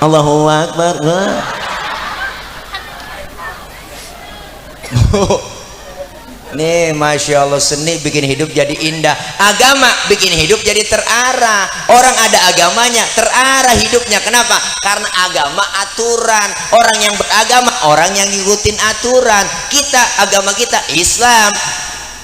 Allahu Akbar. Nih Masya Allah, seni bikin hidup jadi indah, agama bikin hidup jadi terarah. Orang ada agamanya terarah hidupnya. Kenapa? Karena agama aturan. Orang yang beragama orang yang ngikutin aturan. Kita agama kita Islam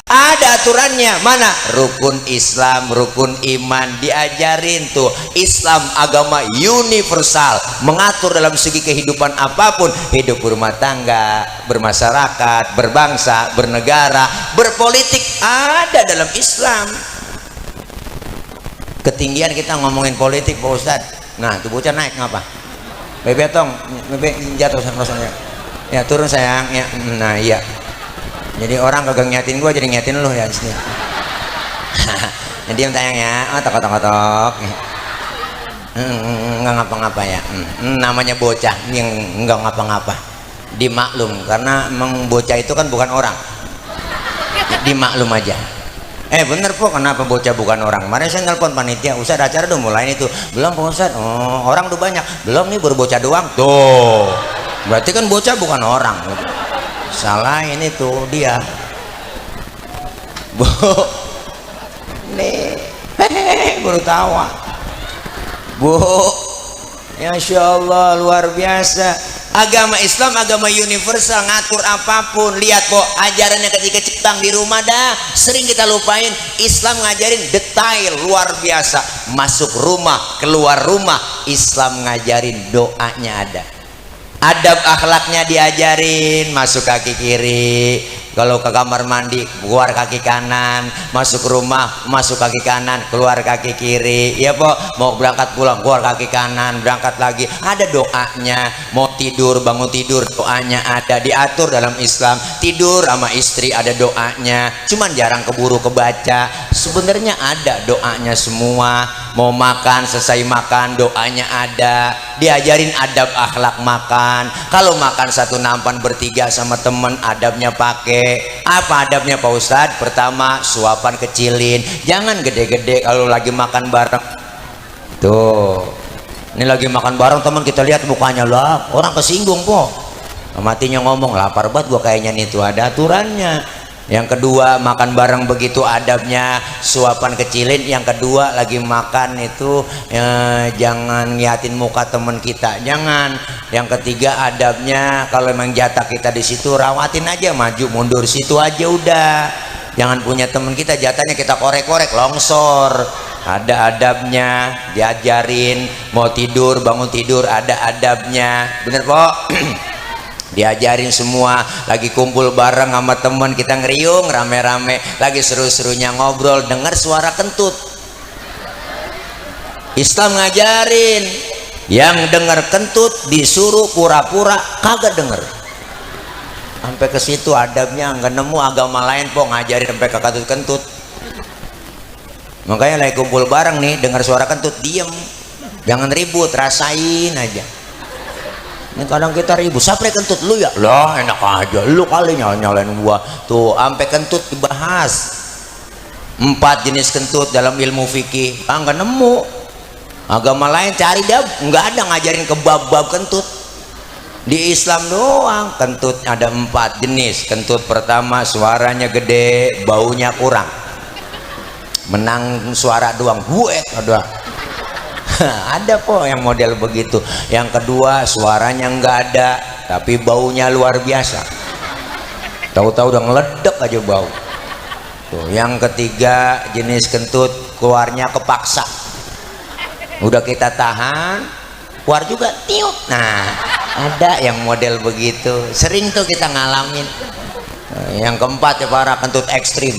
ada aturannya. Mana? Rukun Islam, rukun iman diajarin tuh. Islam agama universal, mengatur dalam segi kehidupan apapun, hidup berumah tangga, bermasyarakat, berbangsa, bernegara, berpolitik ada dalam Islam. Ketinggian kita ngomongin politik Pak Ustadz. Nah tuh bocah naik ngapa? Bebe tong, bebe jatuh rasanya. Ya turun sayang ya. Nah iya. Jadi orang kagak ngiatin gua, jadi ngiatin lu ya istilah. Jadi yang tayang ya, tok. Nggak ngapa-ngapa ya. Namanya bocah yang nggak ngapa-ngapa. Dimaklum karena emang bocah itu kan bukan orang. Dimaklum aja. Bener po, kenapa bocah bukan orang? Kemarin saya nelpon panitia, Ustaz acara udah mulai itu. Belum Pak Ustaz. Oh, orang udah banyak. Belum nih, baru bocah doang. Tuh. Berarti kan bocah bukan orang. Salah ini tuh dia. Bu. Nih. Baru tawa. Bu. Masya Allah, luar biasa. Agama Islam agama universal, ngatur apapun. Lihat kok ajarannya ketika ciptang di rumah dah sering kita lupain. Islam ngajarin detail luar biasa. Masuk rumah, keluar rumah, Islam ngajarin doanya ada. Adab akhlaknya diajarin, masuk kaki kiri, kalau ke kamar mandi keluar kaki kanan, masuk rumah masuk kaki kanan, keluar kaki kiri. Ya Pak, mau berangkat pulang keluar kaki kanan, berangkat lagi ada doanya. Mau tidur bangun tidur doanya ada, diatur dalam Islam. Tidur sama istri ada doanya, cuman jarang keburu kebaca. Sebenarnya ada doanya semua. Mau makan selesai makan doanya ada, diajarin adab akhlak makan. Kalau makan satu nampan bertiga sama temen adabnya pakai apa adabnya Pak Ustadz? Pertama suapan kecilin, jangan gede-gede kalau lagi makan bareng. Tuh ini lagi makan bareng teman kita lihat mukanya lah orang kesinggung kok. matinya ngomong lapar banget gua kayaknya nih, tuh ada aturannya. Yang kedua, makan bareng begitu adabnya, suapan kecilin. Yang kedua, lagi makan itu jangan ngeliatin muka temen kita, jangan. Yang ketiga, adabnya kalau emang jatah kita di situ rawatin aja, maju mundur situ aja udah. Jangan punya temen kita jatahnya kita korek-korek longsor. Ada adabnya, diajarin. Mau tidur, bangun tidur, ada adabnya, bener Pok? Diajarin semua. Lagi kumpul bareng sama temen kita ngeriung rame-rame, lagi seru-serunya ngobrol, dengar suara kentut. Islam ngajarin, yang dengar kentut disuruh pura-pura kagak denger. Sampai ke situ adabnya, nggak nemu agama lain Pok ngajarin sampai ke kentut. Makanya lagi kumpul bareng nih, dengar suara kentut diem, jangan ribut, rasain aja. Ini kadang kita ribut, siapa kentut lu ya? Lah enak aja, lu kali nyalain gua. Tuh sampai kentut dibahas. 4 jenis kentut dalam ilmu fikih. Nggak nemu. Agama lain cari dah, nggak ada ngajarin ke bab-bab kentut. Di Islam doang kentut ada 4 jenis. Kentut pertama suaranya gede, baunya kurang. Menang suara doang, gue ada. Ada Pok yang model begitu. Yang kedua suaranya nggak ada tapi baunya luar biasa, tahu-tahu udah ngeledek aja bau. Tuh, yang ketiga jenis kentut keluarnya kepaksa, udah kita tahan keluar juga tiup. Nah ada yang model begitu, sering tuh kita ngalamin. Yang keempat ya para kentut ekstrim,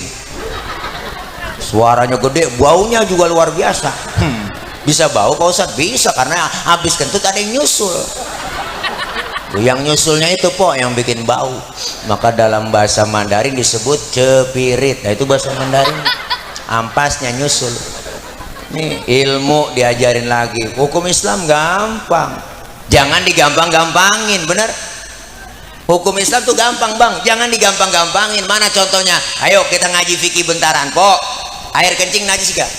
suaranya gede, baunya juga luar biasa. Bisa bau Pak Ustadz? Bisa, karena habis kentut ada yang nyusul. Yang nyusulnya itu Pok yang bikin bau. Maka dalam bahasa Mandarin disebut cepirit. Nah itu bahasa Mandarin, ampasnya nyusul. Nih ilmu diajarin lagi. Hukum Islam gampang, jangan digampang-gampangin, bener. Hukum Islam tuh gampang Bang, jangan digampang-gampangin. Mana contohnya? Ayo kita ngaji fikih bentaran Pok. Air kencing najis gak?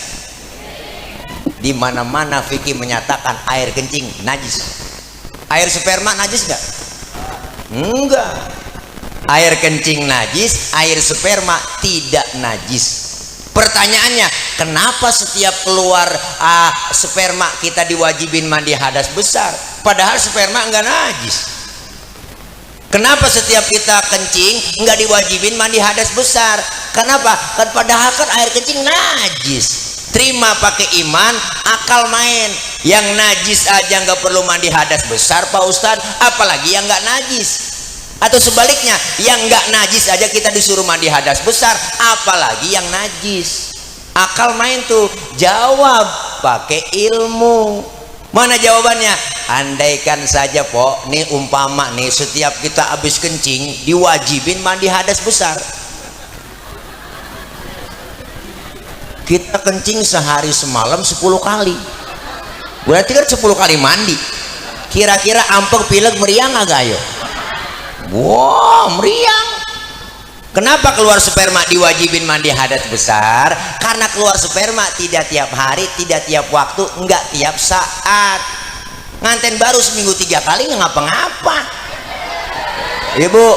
Di mana-mana fikih menyatakan air kencing najis. Air sperma najis gak? Enggak. Air kencing najis, air sperma tidak najis. Pertanyaannya, kenapa setiap keluar sperma kita diwajibin mandi hadas besar, padahal sperma enggak najis? Kenapa setiap kita kencing enggak diwajibin mandi hadas besar? Kenapa? Kan padahal kan air kencing najis. Terima pakai iman, akal main. Yang najis aja nggak perlu mandi hadas besar Pak Ustadz, apalagi yang nggak najis. Atau sebaliknya, yang nggak najis aja kita disuruh mandi hadas besar, apalagi yang najis. Akal main tuh, jawab pakai ilmu. Mana jawabannya? Andaikan saja Pok, nih umpama nih setiap kita habis kencing diwajibin mandi hadas besar. Kita kencing sehari semalam 10 kali, berarti kan 10 kali mandi. Kira-kira ampek pilek meriang agak ayo? Wow meriang. Kenapa keluar sperma diwajibin mandi hadas besar? Karena keluar sperma tidak tiap hari, tidak tiap waktu, enggak tiap saat. Nganten baru seminggu 3 kali nggak ngapa-ngapa Ibu,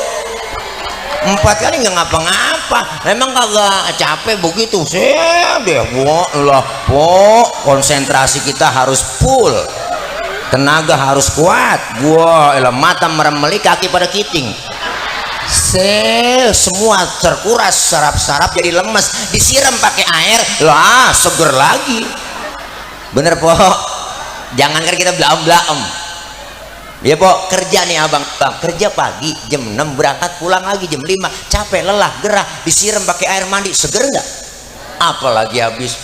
4 kali nggak ngapa-ngapa. Memang kagak capek begitu sih deh. Wah Pok, konsentrasi kita harus full, tenaga harus kuat. Wah mata meremeli, kaki pada kiting. Semua terkuras, saraf-saraf jadi lemes, disiram pakai air lah seger lagi. Bener Pok, jangankan kita blaem-blaem. Ya Pok, kerja nih abang kerja pagi jam 6 berangkat, pulang lagi jam 5, capek lelah gerah, disiram pakai air mandi, seger nggak? Apalagi habis.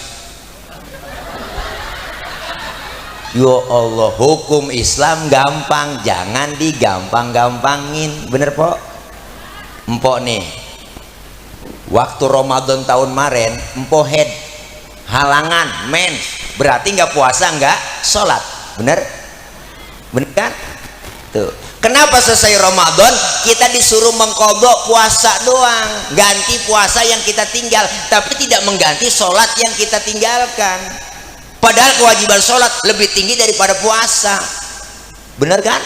Ya Allah, hukum Islam gampang, jangan digampang-gampangin. Bener Pok? Empok nih waktu Ramadan tahun kemarin empok head halangan mens, berarti nggak puasa nggak sholat. Bener kan? Tuh. Kenapa selesai Ramadan kita disuruh mengkodok puasa doang, ganti puasa yang kita tinggal, tapi tidak mengganti sholat yang kita tinggalkan. Padahal kewajiban sholat lebih tinggi daripada puasa. Bener kan?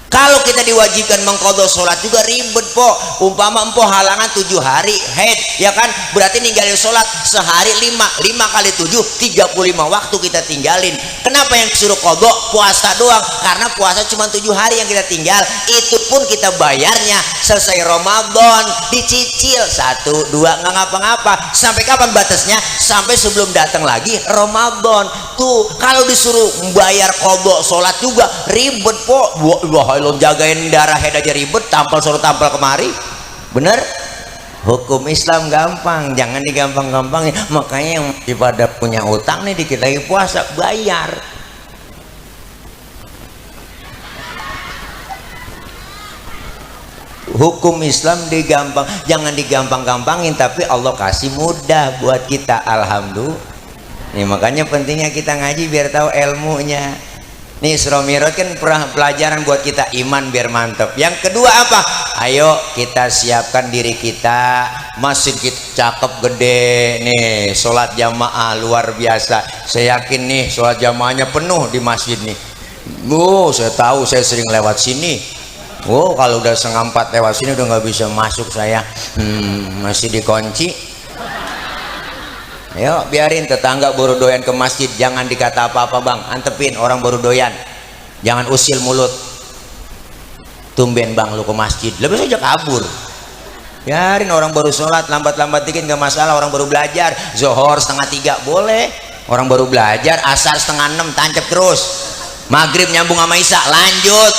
Kalau kita diwajibkan mengqadha sholat juga ribet po. Umpama empo halangan 7 hari head, ya kan, berarti ninggalin sholat sehari 5 kali 7 35 waktu kita tinggalin. Kenapa yang disuruh qadha puasa doang? Karena puasa cuma 7 hari yang kita tinggal, itu pun kita bayarnya selesai Ramadan dicicil 1 2 nggak ngapa-ngapa. Sampai kapan batasnya? Sampai sebelum datang lagi Ramadan. Tuh kalau disuruh bayar qadha sholat juga ribet po. Wah, lo jagain darah head aja ribet, tampal suruh tampal kemari. Bener? Hukum Islam gampang, jangan digampang-gampangin. Makanya yang pada punya utang nih dikit lagi puasa bayar. Hukum Islam jangan digampang-gampangin, tapi Allah kasih mudah buat kita. Alhamdulillah. Nih makanya pentingnya kita ngaji biar tahu ilmunya. Nih Isra Mi'raj kan pelajaran buat kita, iman biar mantap. Yang kedua apa? Ayo kita siapkan diri kita, masjid kita cakep gede nih, sholat jamaah luar biasa. Saya yakin nih sholat jamaahnya penuh di masjid nih. Saya tahu, saya sering lewat sini. Kalau udah 3:30 lewat sini udah nggak bisa masuk saya. Masih dikunci. Ayo biarin tetangga baru doyan ke masjid, jangan dikata apa-apa bang, antepin orang baru doyan, jangan usil mulut. Tumben bang lu ke masjid, lebih saja kabur. Biarin orang baru sholat lambat-lambat dikit nggak masalah. Orang baru belajar Zohor 2:30 boleh, orang baru belajar Asar 5:30 tancap terus, Maghrib nyambung sama Isya lanjut,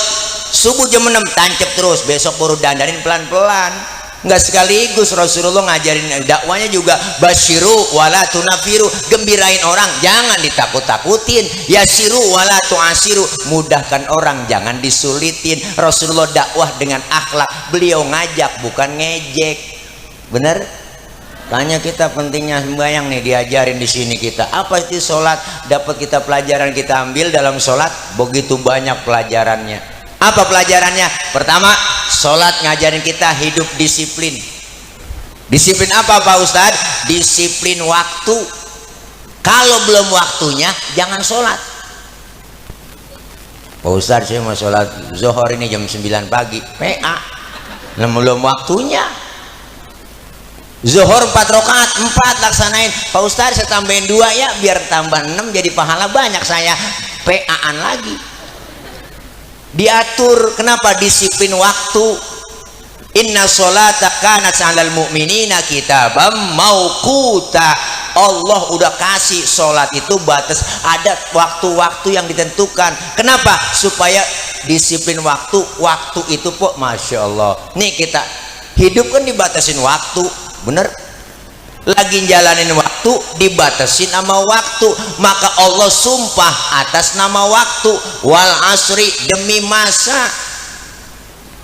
subuh jam 6 tancap terus, besok baru dandanin pelan-pelan. Nggak sekaligus. Rasulullah ngajarin dakwanya juga basyiru wala tunafiru, gembirain orang jangan ditakut-takutin, yasiru wala tuasiru, mudahkan orang jangan disulitin. Rasulullah dakwah dengan akhlak, beliau ngajak bukan ngejek. Bener? Tanya kita pentingnya sembahyang nih diajarin di sini kita. Apa itu sholat? Dapat kita pelajaran, kita ambil dalam sholat begitu banyak pelajarannya. Apa pelajarannya? Pertama, sholat ngajarin kita hidup disiplin. Disiplin apa Pak Ustadz? Disiplin waktu. Kalau belum waktunya jangan sholat. Pak Ustadz saya mau sholat Zohor ini jam 9 pagi PA, belum waktunya. Zohor 4 rakaat 4 laksanain. Pak Ustadz saya tambahin 2 ya biar tambah 6 jadi pahala banyak saya. PA-an lagi. Diatur. Kenapa? Disiplin waktu. Inna sholata kanat 'alal mu'minina kitabam mauquta. Allah udah kasih sholat itu batas, ada waktu-waktu yang ditentukan. Kenapa? Supaya disiplin waktu. Waktu itu kok Masya Allah nih kita hidup kan dibatasin waktu. Bener? Lagi jalanin waktu dibatasin sama waktu, maka Allah sumpah atas nama waktu. Wal asri, demi masa.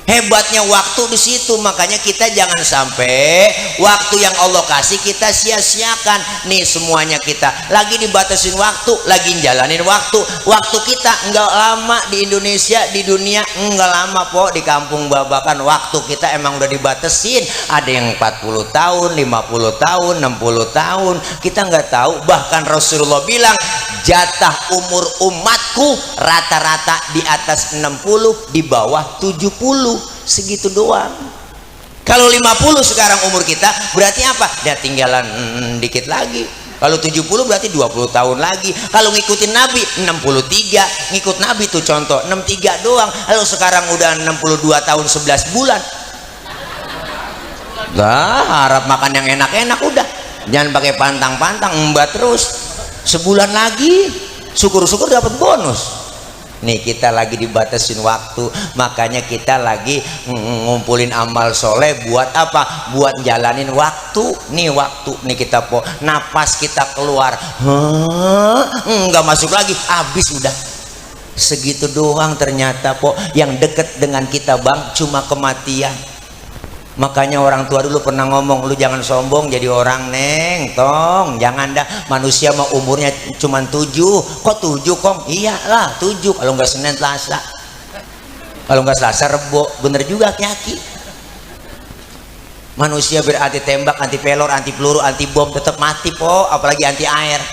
Hebatnya waktu di situ. Makanya kita jangan sampai waktu yang Allah kasih kita sia-siakan. Nih semuanya kita lagi dibatasin waktu, lagi jalanin waktu. Waktu kita enggak lama di Indonesia, di dunia enggak lama po. Di kampung Babakan waktu kita emang udah dibatasin. Ada yang 40 tahun, 50 tahun, 60 tahun. Kita nggak tahu. Bahkan Rasulullah bilang jatah umur umatku rata-rata di atas 60, di bawah 70. Segitu doang. Kalau 50 sekarang umur kita berarti apa? Dia tinggalan dikit lagi. Kalau 70 berarti 20 tahun lagi. Kalau ngikutin Nabi 63, ngikut Nabi tuh contoh 63 doang. Lalu sekarang udah 62 tahun 11 bulan. Harap makan yang enak-enak udah. Jangan pakai pantang-pantang, embat terus. Sebulan lagi syukur-syukur dapat bonus. Nih kita lagi dibatasin waktu, makanya kita lagi ngumpulin amal soleh buat apa? Buat jalanin waktu. Nih waktu nih kita po, napas kita keluar nggak masuk lagi, habis udah. Segitu doang ternyata po. Yang deket dengan kita bang cuma kematian. Makanya orang tua dulu pernah ngomong, lu jangan sombong jadi orang neng, tong jangan dah, manusia mah umurnya cuma 7. Kok 7 kong? Iyalah 7, kalau nggak Senin Selasa, kalau nggak Selasa Rebo. Bener juga Kyaki. Manusia berarti tembak, anti pelor, anti peluru, anti bom tetap mati po, apalagi anti air.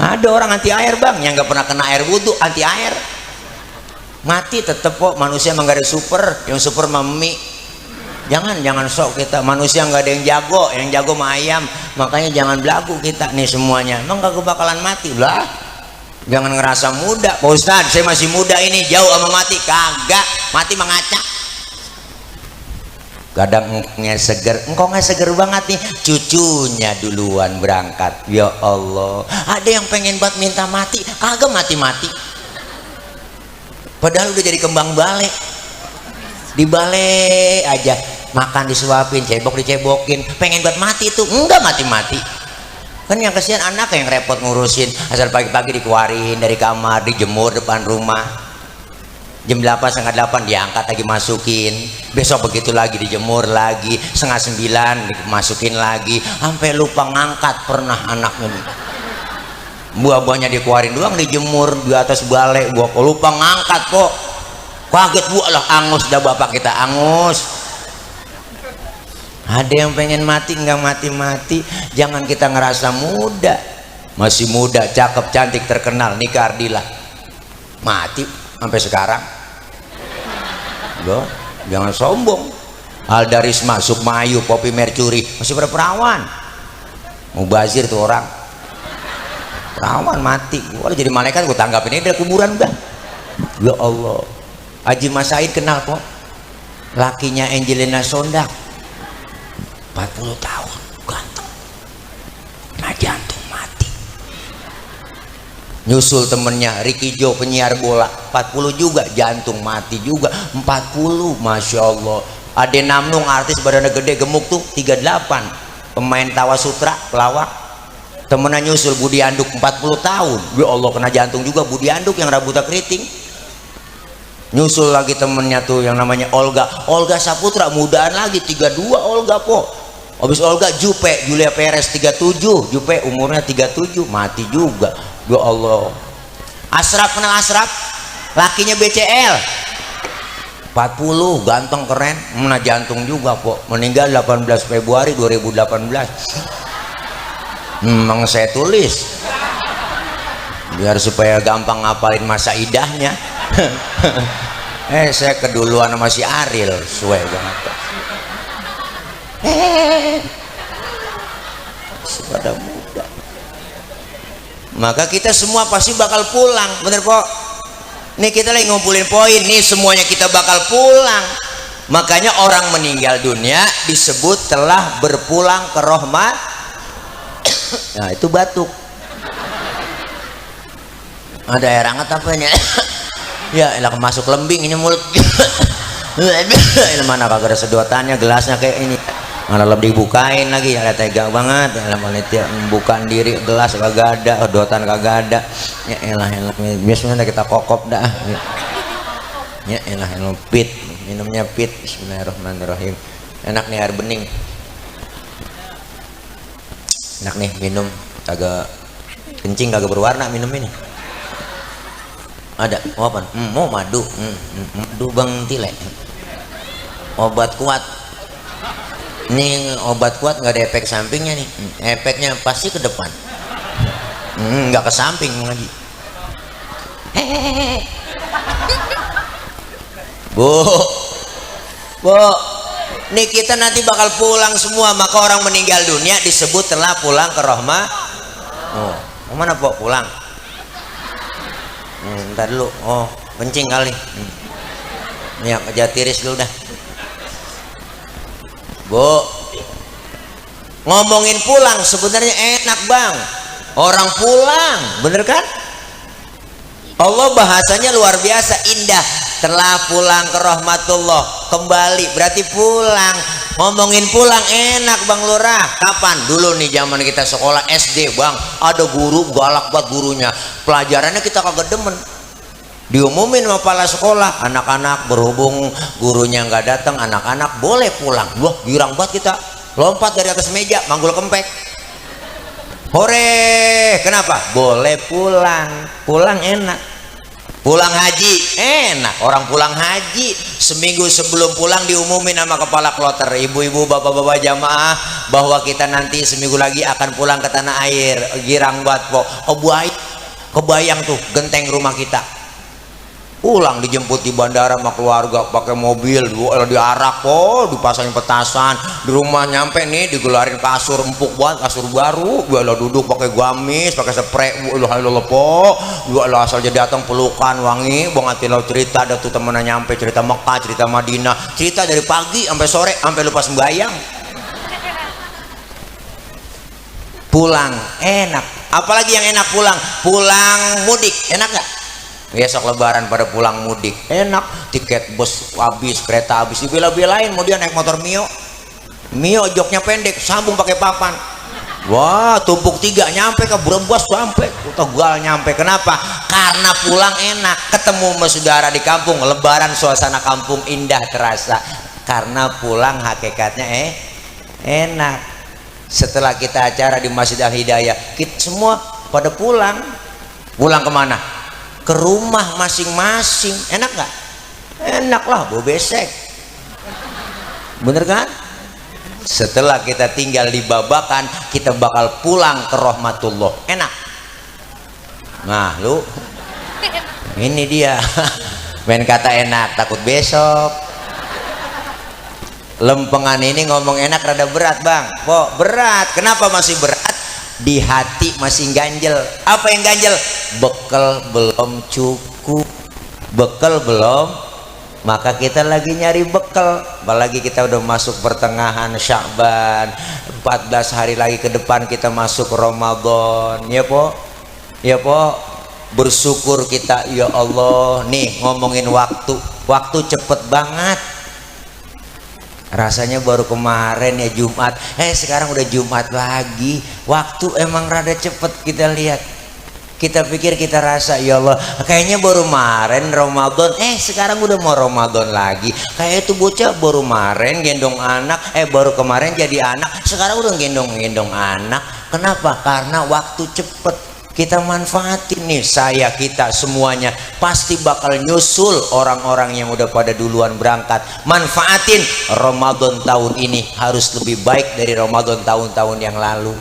Ada orang anti air bang yang nggak pernah kena air wudhu, anti air. mati tetep kok. Manusia emang gak ada super, yang super mami. Jangan sok kita, manusia nggak ada yang jago mah ayam. Makanya jangan belagu kita nih semuanya, emang gak bakalan mati lah. Jangan ngerasa muda. Pak Ustadz, saya masih muda ini, jauh sama mati. Kagak, mati mengacak. Kadang engkongnya seger, engkongnya seger banget nih, cucunya duluan berangkat. Ya Allah, ada yang pengen buat minta mati, kagak mati-mati. Padahal udah jadi kembang balik, di balik aja, makan disuapin, cebok dicebokin, pengen buat mati tuh, enggak mati-mati. Kan yang kesian anak yang repot ngurusin, asal pagi-pagi dikeluarin dari kamar, dijemur depan rumah, jam 8, setengah 8 diangkat lagi masukin, besok begitu lagi dijemur lagi, setengah 9 dimasukin lagi, sampai lupa ngangkat pernah anaknya. Buah-buahnya dikeluarin doang, dijemur di atas balai, buah lupa ngangkat kok. Kaget buah lah, angus dah bapak kita, angus. Ada yang pengen mati, nggak mati-mati. Jangan kita ngerasa muda, masih muda, cakep, cantik, terkenal, nikah Ardila, mati sampai sekarang. Loh, jangan sombong. Aldarisma, Sukmayu, Poppy Mercury masih berperawan. Mubazir tuh orang, perawan mati. Wah, jadi malaikat gue tanggapin ini dari kuburan udah. Ya Allah. Haji Mas Said kenal kok, lakinya Angelina Sondak, 40 tahun, ganteng, kena jantung mati. Nyusul temennya Ricky Jo, penyiar bola, 40 juga, jantung mati juga. 40, Masya Allah. Ade Namnung, artis badannya gede, gemuk tuh, 38, pemain tawa sutra, pelawak. Temennya nyusul Budi Anduk, 40 tahun. Ya Allah, kena jantung juga Budi Anduk yang rambutnya keriting. Nyusul lagi temennya tuh yang namanya Olga Saputra, mudaan lagi, 32 Olga po. Habis Olga Julia Perez, 37, Jupe umurnya 37, mati juga. Ya Allah. Asraf, kenal Asraf? Lakinya BCL, 40, ganteng, keren, mana jantung juga po. Meninggal 18 Februari 2018. Memang saya tulis biar supaya gampang ngapalin masa idahnya. Saya keduluan sama si Ariel, suwe banget. Pada muda. Maka kita semua pasti bakal pulang, bener kok. Nih kita lagi ngumpulin poin nih, semuanya kita bakal pulang. Makanya orang meninggal dunia disebut telah berpulang ke rahmat. Nah itu batuk. Ada air hangat apa ini? Ya elah masuk lembing ini mulut. Mana kagak ada sedotannya, gelasnya kayak ini malah lebih dibukain lagi, ada tega banget. Ya membukaan diri gelas kagak ada, sedotan kagak ada. Ya elah biasanya kita kokop dah. Ya elah pit, minumnya pit. Bismillahirrahmanirrahim. Enak nih air bening, enak nih minum, kagak kencing, kagak berwarna minum ini. Ada apa? Mau madu, madu Bang Tile, obat kuat. Ini obat kuat nggak ada efek sampingnya nih, efeknya pasti ke depan, nggak ke samping lagi. Bu, nih kita nanti bakal pulang semua. Maka orang meninggal dunia disebut telah pulang ke rahmat. Oh, mana po pulang? Ntar dulu, kencing kali. Ya kerja tiris dulu dah. Bu, ngomongin pulang sebenarnya enak bang, orang pulang, bener kan? Allah bahasanya luar biasa indah. Telah pulang ke rahmatullah, kembali berarti pulang. Ngomongin pulang enak bang Lurah. Kapan? Dulu nih zaman kita sekolah SD bang, ada guru galak buat gurunya, pelajarannya kita kagak demen, diumumin sama kepala sekolah, anak-anak berhubung gurunya nggak datang, anak-anak boleh pulang. Wah girang banget kita, lompat dari atas meja, manggul kempek, hore. Kenapa? Boleh pulang, pulang enak. Pulang haji enak, orang pulang haji seminggu sebelum pulang diumumin sama kepala kloter, ibu-ibu, bapak-bapak jamaah, bahwa kita nanti seminggu lagi akan pulang ke tanah air. Girang banget kok. Kebayang tuh genteng rumah kita, pulang dijemput di bandara sama keluarga pakai mobil, diarak po, dipasangin petasan, di rumah nyampe nih digelarin kasur empuk banget, kasur baru, duduk pakai gamis, pakai spray, po, asal jadi datang pelukan wangi, hati lo cerita, ada tuh temennya nyampe cerita Mekah, cerita Madinah, cerita dari pagi sampai sore, sampai lupa sembahyang. Pulang enak, apalagi yang enak pulang mudik, enak nggak? Besok lebaran pada pulang mudik enak, tiket bus habis, kereta habis, dibela-belain mau dia naik motor Mio joknya pendek, sambung pakai papan, wah tumpuk 3 nyampe ke Brebes, sampai Tegal nyampe. Kenapa? Karena pulang enak, ketemu sama saudara di kampung, lebaran suasana kampung indah terasa karena pulang hakikatnya enak. Setelah kita acara di Masjid Al Hidayah, kita semua pada pulang kemana? Ke rumah masing-masing. Enak nggak? Enak lah, bau besek, bener kan? Setelah kita tinggal di Babakan, kita bakal pulang ke rahmatullah. Enak. Nah lu ini dia main kata enak takut besok. Lempengan ini ngomong enak rada berat bang, kok berat? Kenapa masih berat? Di hati masih ganjel. Apa yang ganjel? Bekal belum cukup, bekal belum, maka kita lagi nyari bekal. Apalagi kita udah masuk pertengahan Sya'ban, 14 hari lagi ke depan kita masuk Ramadan, ya po, ya po. Bersyukur kita, ya Allah. Nih ngomongin waktu cepet banget. Rasanya baru kemarin ya Jumat, sekarang udah Jumat lagi. Waktu emang rada cepet kita lihat. Kita pikir, kita rasa, ya Allah kayaknya baru kemarin Ramadan, sekarang udah mau Ramadan lagi. Kayak itu bocah baru kemarin gendong anak, baru kemarin jadi anak, sekarang udah gendong anak. Kenapa? Karena waktu cepet. Kita manfaatin nih, kita semuanya pasti bakal nyusul orang-orang yang udah pada duluan berangkat. Manfaatin Ramadan tahun ini harus lebih baik dari Ramadan tahun-tahun yang lalu.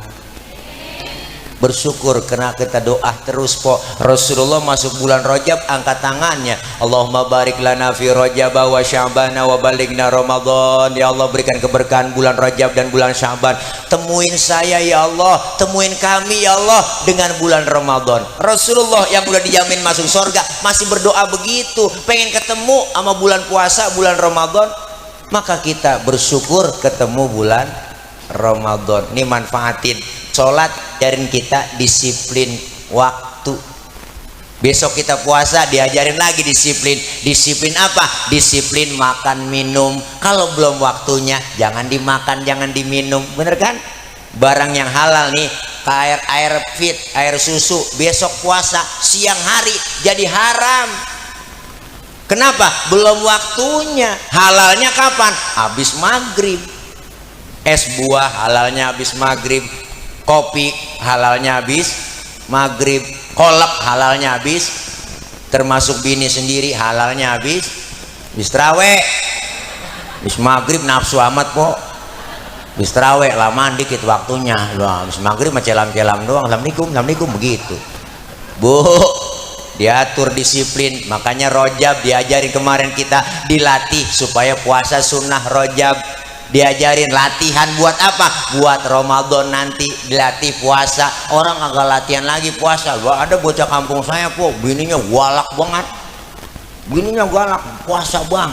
Bersyukur karena kita doa terus po. Rasulullah masuk bulan Rajab angkat tangannya, Allahumma barik lana fi Rajab wa Sya'bana wa balighna Ramadan. Ya Allah berikan keberkahan bulan Rajab dan bulan Sya'ban. Temuin saya ya Allah, temuin kami ya Allah dengan bulan Ramadan. Rasulullah yang udah dijamin masuk surga masih berdoa begitu, pengen ketemu sama bulan puasa, bulan Ramadan. Maka kita bersyukur ketemu bulan Ramadan. Ini manfaatin. Sholat ajarin kita disiplin waktu. Besok kita puasa diajarin lagi disiplin. Disiplin apa? Disiplin makan minum. Kalau belum waktunya jangan dimakan, jangan diminum, bener kan? Barang yang halal nih, air fit, air susu, besok puasa siang hari jadi haram. Kenapa? Belum waktunya. Halalnya kapan? Habis maghrib. Es buah halalnya habis maghrib. Kopi halalnya habis maghrib. Kolak halalnya habis. Termasuk bini sendiri halalnya habis traweh. Habis maghrib nafsu amat po. Habis traweh lama dikit waktunya. Habis maghrib celam-celam doang. Assalamualaikum begitu. Bu, diatur disiplin. Makanya Rajab diajarin kemarin kita dilatih supaya puasa sunnah Rajab. Diajarin latihan buat apa? Buat Ramadan nanti dilatih puasa. Orang agak latihan lagi puasa. Ada bocah kampung saya po, bininya galak banget. Bininya galak, puasa bang.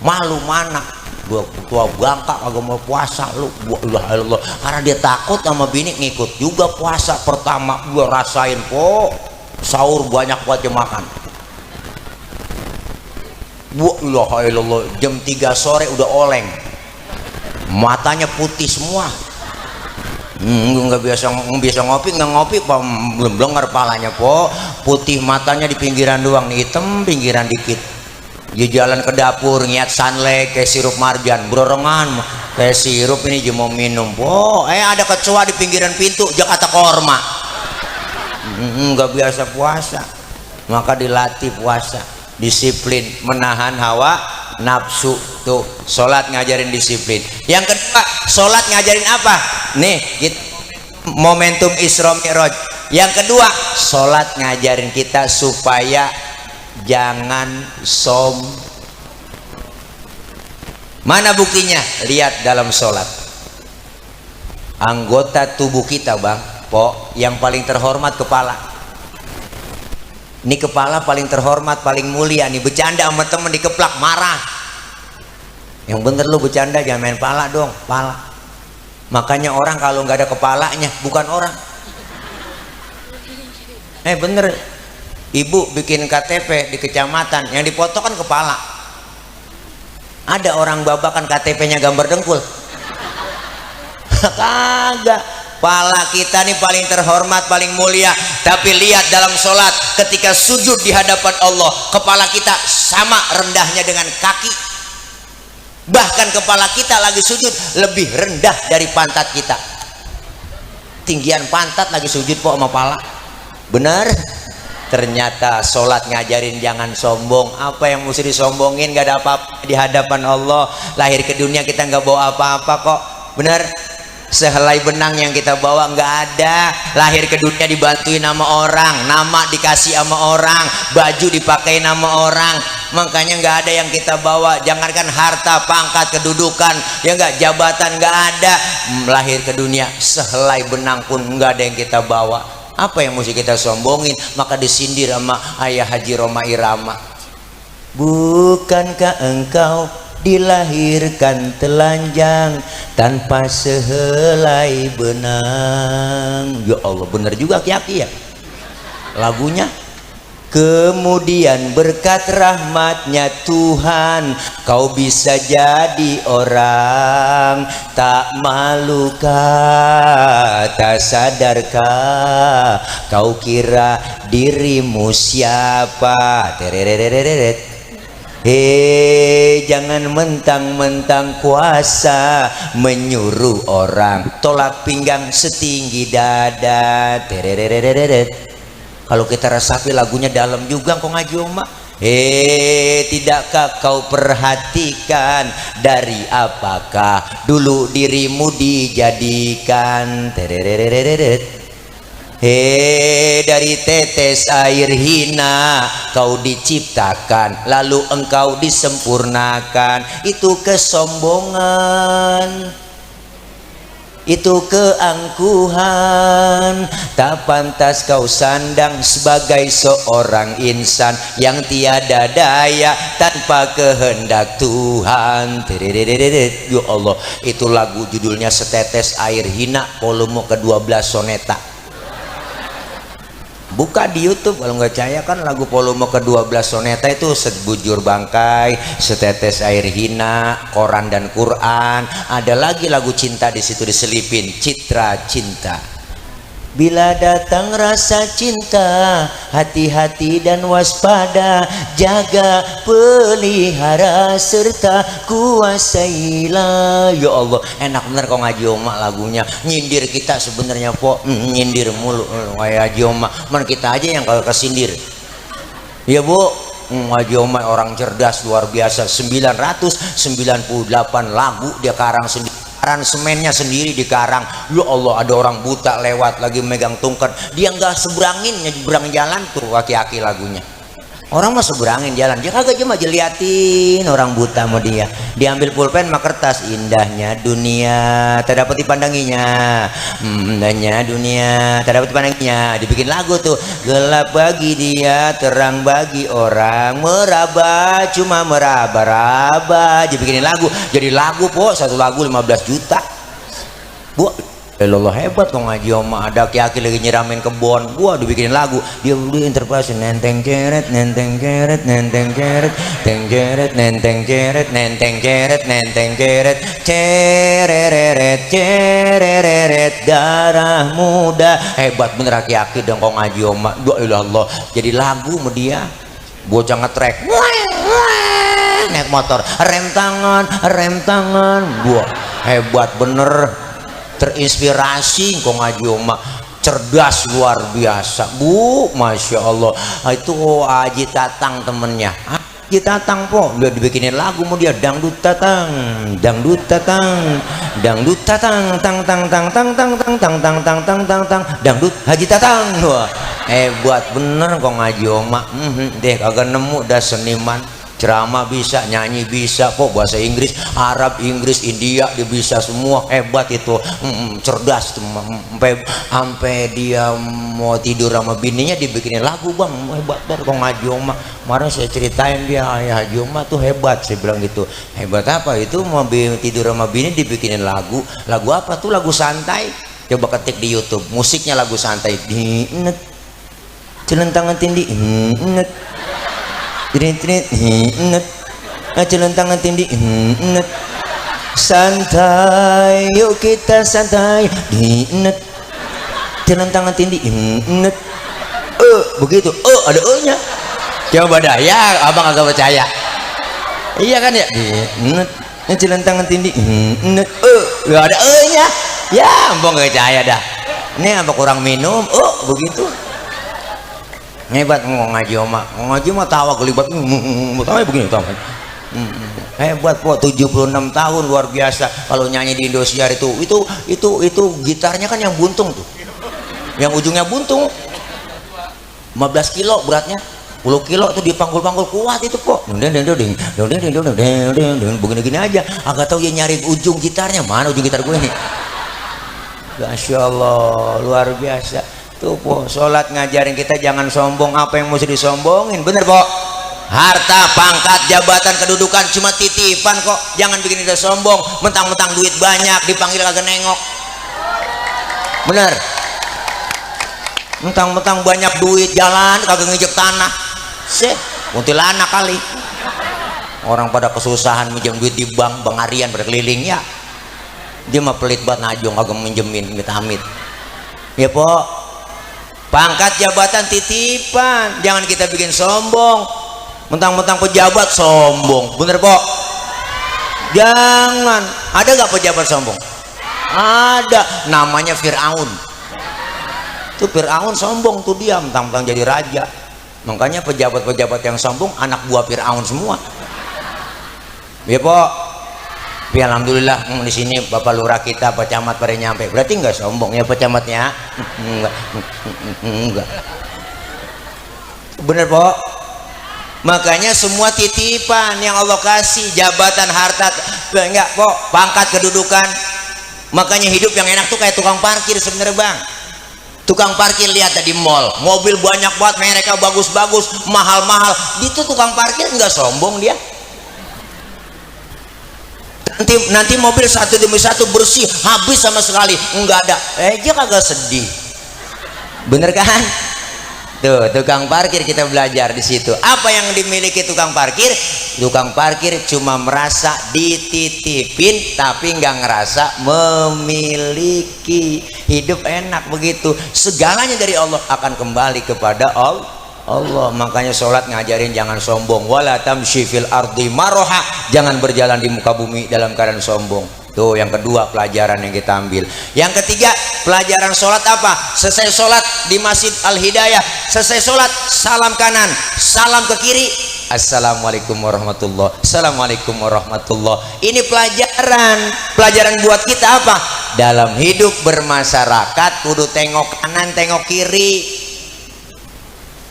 Malu mana? Gua tua bangka agak mau puasa lu. Allah, karena dia takut sama bini ngikut juga puasa. Pertama gua rasain po, sahur banyak buat makan. Allah, jam 3 sore udah oleng. Matanya putih semua. Nggak biasa ngopi, nggak ngopi belum dengar palanya po. Putih matanya di pinggiran doang, hitam pinggiran dikit. Dia jalan ke dapur ngiat sunlight kayak sirup marjan, berengan kayak sirup ini dia mau minum po. Ada kecoa di pinggiran pintu, Jakarta korma. Nggak biasa puasa. Maka dilatih puasa, disiplin, menahan hawa nafsu. Tuh, sholat ngajarin disiplin. Yang kedua, sholat ngajarin apa? Nih, momentum Isra Mi'raj. Yang kedua, sholat ngajarin kita supaya jangan mana buktinya? Lihat dalam sholat. Anggota tubuh kita bang, yang paling terhormat kepala. Ini kepala paling terhormat, paling mulia nih. Bercanda sama temen dikeplak, marah. Yang bener lu bercanda, jangan main pala dong, pala. Makanya orang kalau nggak ada kepalanya bukan orang. Bener, ibu bikin KTP di kecamatan, yang dipoto kan kepala. Ada orang babakan KTP-nya gambar dengkul. Kagak. Pala kita nih paling terhormat, paling mulia. Tapi lihat dalam sholat, ketika sujud di hadapan Allah, kepala kita sama rendahnya dengan kaki. Bahkan kepala kita lagi sujud lebih rendah dari pantat kita. Tinggian pantat lagi sujud kok sama pala. Bener? Ternyata sholat ngajarin jangan sombong. Apa yang mesti disombongin? Gak ada apa-apa di hadapan Allah. Lahir ke dunia kita nggak bawa apa-apa kok. Bener? Sehelai benang yang kita bawa nggak ada. Lahir ke dunia dibantuin sama orang, nama dikasih sama orang, baju dipakai sama orang. Makanya nggak ada yang kita bawa. Jangankan harta, pangkat, kedudukan, ya nggak, jabatan nggak ada. Lahir ke dunia sehelai benang pun nggak ada yang kita bawa. Apa yang mesti kita sombongin? Maka disindir sama ayah Haji Roma Irama. Bukankah engkau dilahirkan telanjang tanpa sehelai benang? Ya Allah, bener juga Ki ya lagunya. Kemudian berkat rahmatnya Tuhan, kau bisa jadi orang. Tak malukah, tak sadarkah, kau kira dirimu siapa? Terereret. Jangan mentang-mentang kuasa menyuruh orang tolak pinggang setinggi dada. Terereret. Kalau kita resapi lagunya dalam juga kok ngaji Oma. Tidakkah kau perhatikan dari apakah dulu dirimu dijadikan? Terereret. Dari tetes air hina kau diciptakan, lalu engkau disempurnakan. Itu kesombongan, itu keangkuhan. Tak pantas kau sandang sebagai seorang insan yang tiada daya tanpa kehendak Tuhan. Ya Allah, itu lagu judulnya Setetes Air Hina, volume ke-12 Soneta. Buka di YouTube kalau nggak percaya, kan lagu volume ke-12 Soneta itu Sebujur Bangkai, Setetes Air Hina, Koran dan Quran. Ada lagi lagu cinta di situ diselipin, Citra Cinta. Bila datang rasa cinta, hati-hati dan waspada, jaga, pelihara serta kuasailah. Ya Allah, enak bener kok ngaji Oma lagunya. Nyindir kita sebenarnya po, nyindir mulu kayak ngaji Oma. Man kita aja yang kalau kesindir. Ya Bu, ngaji Oma orang cerdas luar biasa. 998 lagu dia karang sendiri. Aransemennya sendiri dikarang. Ya Allah, ada orang buta lewat lagi megang tungkat, dia nggak seberangin, nyebrang jalan tuh aki-aki lagunya. Orang mah seberangin jalan, dia kagak, cuma liatin orang buta mau dia. Diambil pulpen sama kertas, indahnya dunia tak dapat dipandanginya, indahnya dunia tak dapat dipandanginya. Dibikin lagu tuh, gelap bagi dia, terang bagi orang, meraba cuma meraba-raba. Dibikinin lagu, jadi lagu po, satu lagu 15 juta. Bu, Allah hebat kok ngaji Oma. Ada aki-aki lagi nyiramin kebon, gua dibikinin lagu, dia beli interpretasi nenteng ceret, nenteng ceret, nenteng ceret, teng ceret, nenteng ceret, nenteng ceret, nenteng ceret, cereret, cereret, darah muda. Hebat bener aki-aki dong kok ngaji Oma. Doa Allah, jadi lagu sama dia. Bocah ngetrek, naik motor, rem tangan, gua hebat bener. Terinspirasi kok ngaji Oma, cerdas luar biasa Bu, Masya Allah. Itu Haji Tatang temennya, Haji Tatang po, udah dibikinin lagu mau dia, dangdut tatang, dangdut tatang, dangdut tatang, tang tang tang tang tang tang tang tang tang tang tang tang, dangdut Haji Tatang. Wah, Hebat bener kok ngaji oma. Deh kagak nemu dah seniman ceramah bisa, nyanyi bisa, kok bahasa Inggris, Arab, Inggris, India dia bisa semua. Hebat itu. Cerdas tuh. Sampai dia mau tidur sama bininya dibikinin lagu, Bang. Hebat banget kok ngaji oma. Kemarin saya ceritain dia, ayah Haji Oma tuh hebat, saya bilang gitu. Hebat apa? Itu mau tidur sama bini dibikinin lagu. Lagu apa tuh? Lagu santai. Coba ketik di YouTube, musiknya lagu santai. Dinet celentangan tindih, trinit hinet celentangan tindih, santai yuk kita santai, hinet celentangan tindih, begitu. Ada nya. Coba dah ya, abang agak percaya. Iya kan ya, hinet celentangan tindih, gak ada nya. Ya abang gak percaya dah. Ini apa kurang minum? Begitu. Hebat ngaji oma. Ngaji mah tawa gelibat. Tawa begini tawa. Hebat po, 76 tahun luar biasa. Kalau nyanyi di Indosiar itu gitarnya kan yang buntung tuh. Yang ujungnya buntung. 15 kilo beratnya. 10 kilo tuh dipanggul-panggul kuat itu kok. Begini-gini aja. Agak tahu dia nyari ujung gitarnya. Mana ujung gitar gue ini? Masya Allah, luar biasa. Tuh po, sholat ngajarin kita jangan sombong. Apa yang mesti disombongin? Bener po, harta, pangkat, jabatan, kedudukan cuma titipan kok. Jangan bikin kita sombong. Mentang-mentang duit banyak dipanggil kagak nengok. Bener. Mentang-mentang banyak duit jalan kagak ngejek tanah. Kuntilanak kali. Orang pada kesusahan minjem duit di bank, Bang Aryan berkeliling ya. Dia mah pelit banget najong kagak minjemin, amit-amit. Ya po, pangkat jabatan titipan, jangan kita bikin sombong. Mentang-mentang pejabat sombong, bener po? Jangan. Ada nggak pejabat sombong? Ada, namanya Fir'aun. Tuh Fir'aun sombong tuh dia, mentang-mentang jadi raja. Makanya pejabat-pejabat yang sombong anak buah Fir'aun semua. Ya po. Tapi alhamdulillah di sini Bapak Lurah kita, Pak Camat pada nyampe. Berarti nggak sombong ya Pak Camatnya? Enggak. Bener po. Makanya semua titipan yang Allah kasih, jabatan, harta, enggak po, pangkat, kedudukan. Makanya hidup yang enak tuh kayak tukang parkir sebenarnya Bang. Tukang parkir lihat di mall, mobil banyak banget, mereka bagus-bagus, mahal-mahal. Itu tukang parkir nggak sombong dia. Nanti mobil satu demi satu bersih habis sama sekali enggak ada, dia kagak sedih. Bener kan? Tuh tukang parkir kita belajar di situ. Apa yang dimiliki tukang parkir? Tukang parkir cuma merasa dititipin tapi nggak ngerasa memiliki. Hidup enak begitu. Segalanya dari Allah akan kembali kepada Allah. Makanya sholat ngajarin jangan sombong. Wala tamshi fil ardi maroha, jangan berjalan di muka bumi dalam keadaan sombong. Tuh yang kedua pelajaran yang kita ambil. Yang ketiga pelajaran sholat apa? Selesai sholat di Masjid Al Hidayah, selesai sholat salam kanan, salam ke kiri, assalamualaikum warahmatullah, assalamualaikum warahmatullah. Ini pelajaran buat kita apa? Dalam hidup bermasyarakat kudu tengok kanan tengok kiri.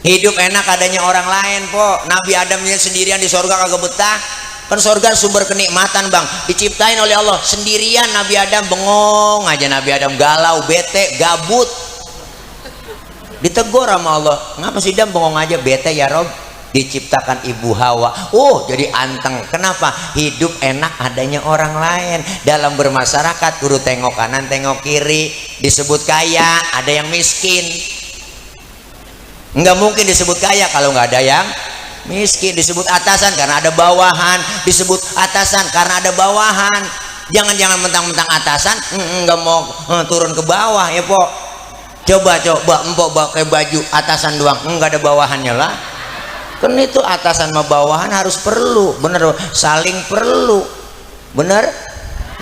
Hidup enak adanya orang lain po. Nabi Adamnya sendirian di sorga kagak betah. Kan sorga sumber kenikmatan Bang, diciptain oleh Allah. Sendirian Nabi Adam bengong aja. Nabi Adam galau, bete, gabut. Ditegur sama Allah, ngapa sih Adam bengong aja, bete ya Rob? Diciptakan ibu Hawa, jadi anteng. Kenapa? Hidup enak adanya orang lain. Dalam bermasyarakat kudu tengok kanan tengok kiri. Disebut kaya, ada yang miskin. Nggak mungkin disebut kaya kalau nggak ada yang miskin. Disebut atasan karena ada bawahan. Disebut atasan karena ada bawahan. Jangan mentang-mentang atasan nggak mau turun ke bawah ya po. Coba empok pakai baju atasan doang, nggak ada bawahannya lah. Kan itu atasan sama bawahan harus perlu, bener, saling perlu, bener.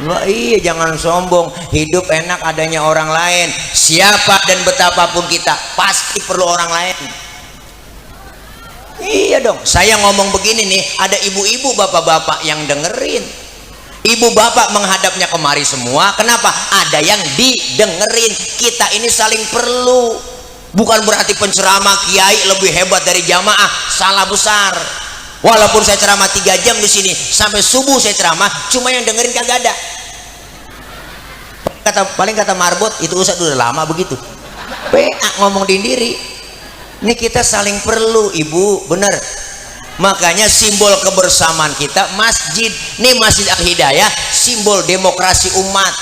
Nah, iya jangan sombong. Hidup enak adanya orang lain. Siapa dan betapapun kita pasti perlu orang lain. Iya dong. Saya ngomong begini nih, ada ibu-ibu bapak-bapak yang dengerin. Ibu bapak menghadapnya kemari semua. Kenapa? Ada yang didengerin. Kita ini saling perlu. Bukan berarti penceramah kiai lebih hebat dari jamaah, salah besar. Walaupun saya ceramah 3 jam di sini sampai subuh saya ceramah, cuma yang dengerin kagak ada. Paling kata Marbot itu Ustadz udah lama begitu. PA ngomong diri. Ini kita saling perlu, Ibu, bener. Makanya simbol kebersamaan kita masjid. Nih Masjid Al-Hidayah simbol demokrasi umat.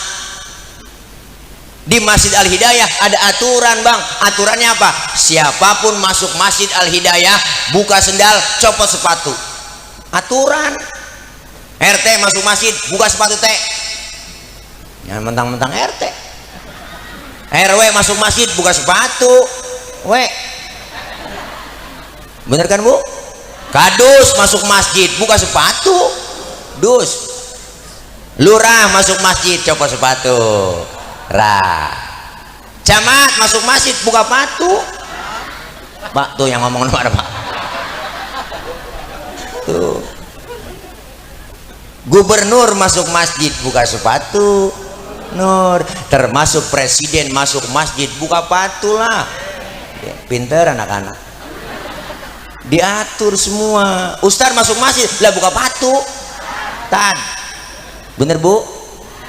Di Masjid Al-Hidayah ada aturan, Bang. Aturannya apa? Siapapun masuk Masjid Al-Hidayah buka sendal, copot sepatu. Aturan. RT masuk masjid buka sepatu teh. Jangan mentang-mentang RT. RW masuk masjid buka sepatu. Bener kan, Bu? Kadus masuk masjid buka sepatu. Dus. Lurah masuk masjid copot sepatu. Camat masuk masjid buka sepatu. Pak tuh yang ngomong nomor Pak. Tuh. Gubernur masuk masjid buka sepatu. Nur, termasuk presiden masuk masjid buka sepatu lah. Ya, pinter anak-anak. Diatur semua. Ustaz masuk masjid lah buka sepatu. Tad. Bener, Bu?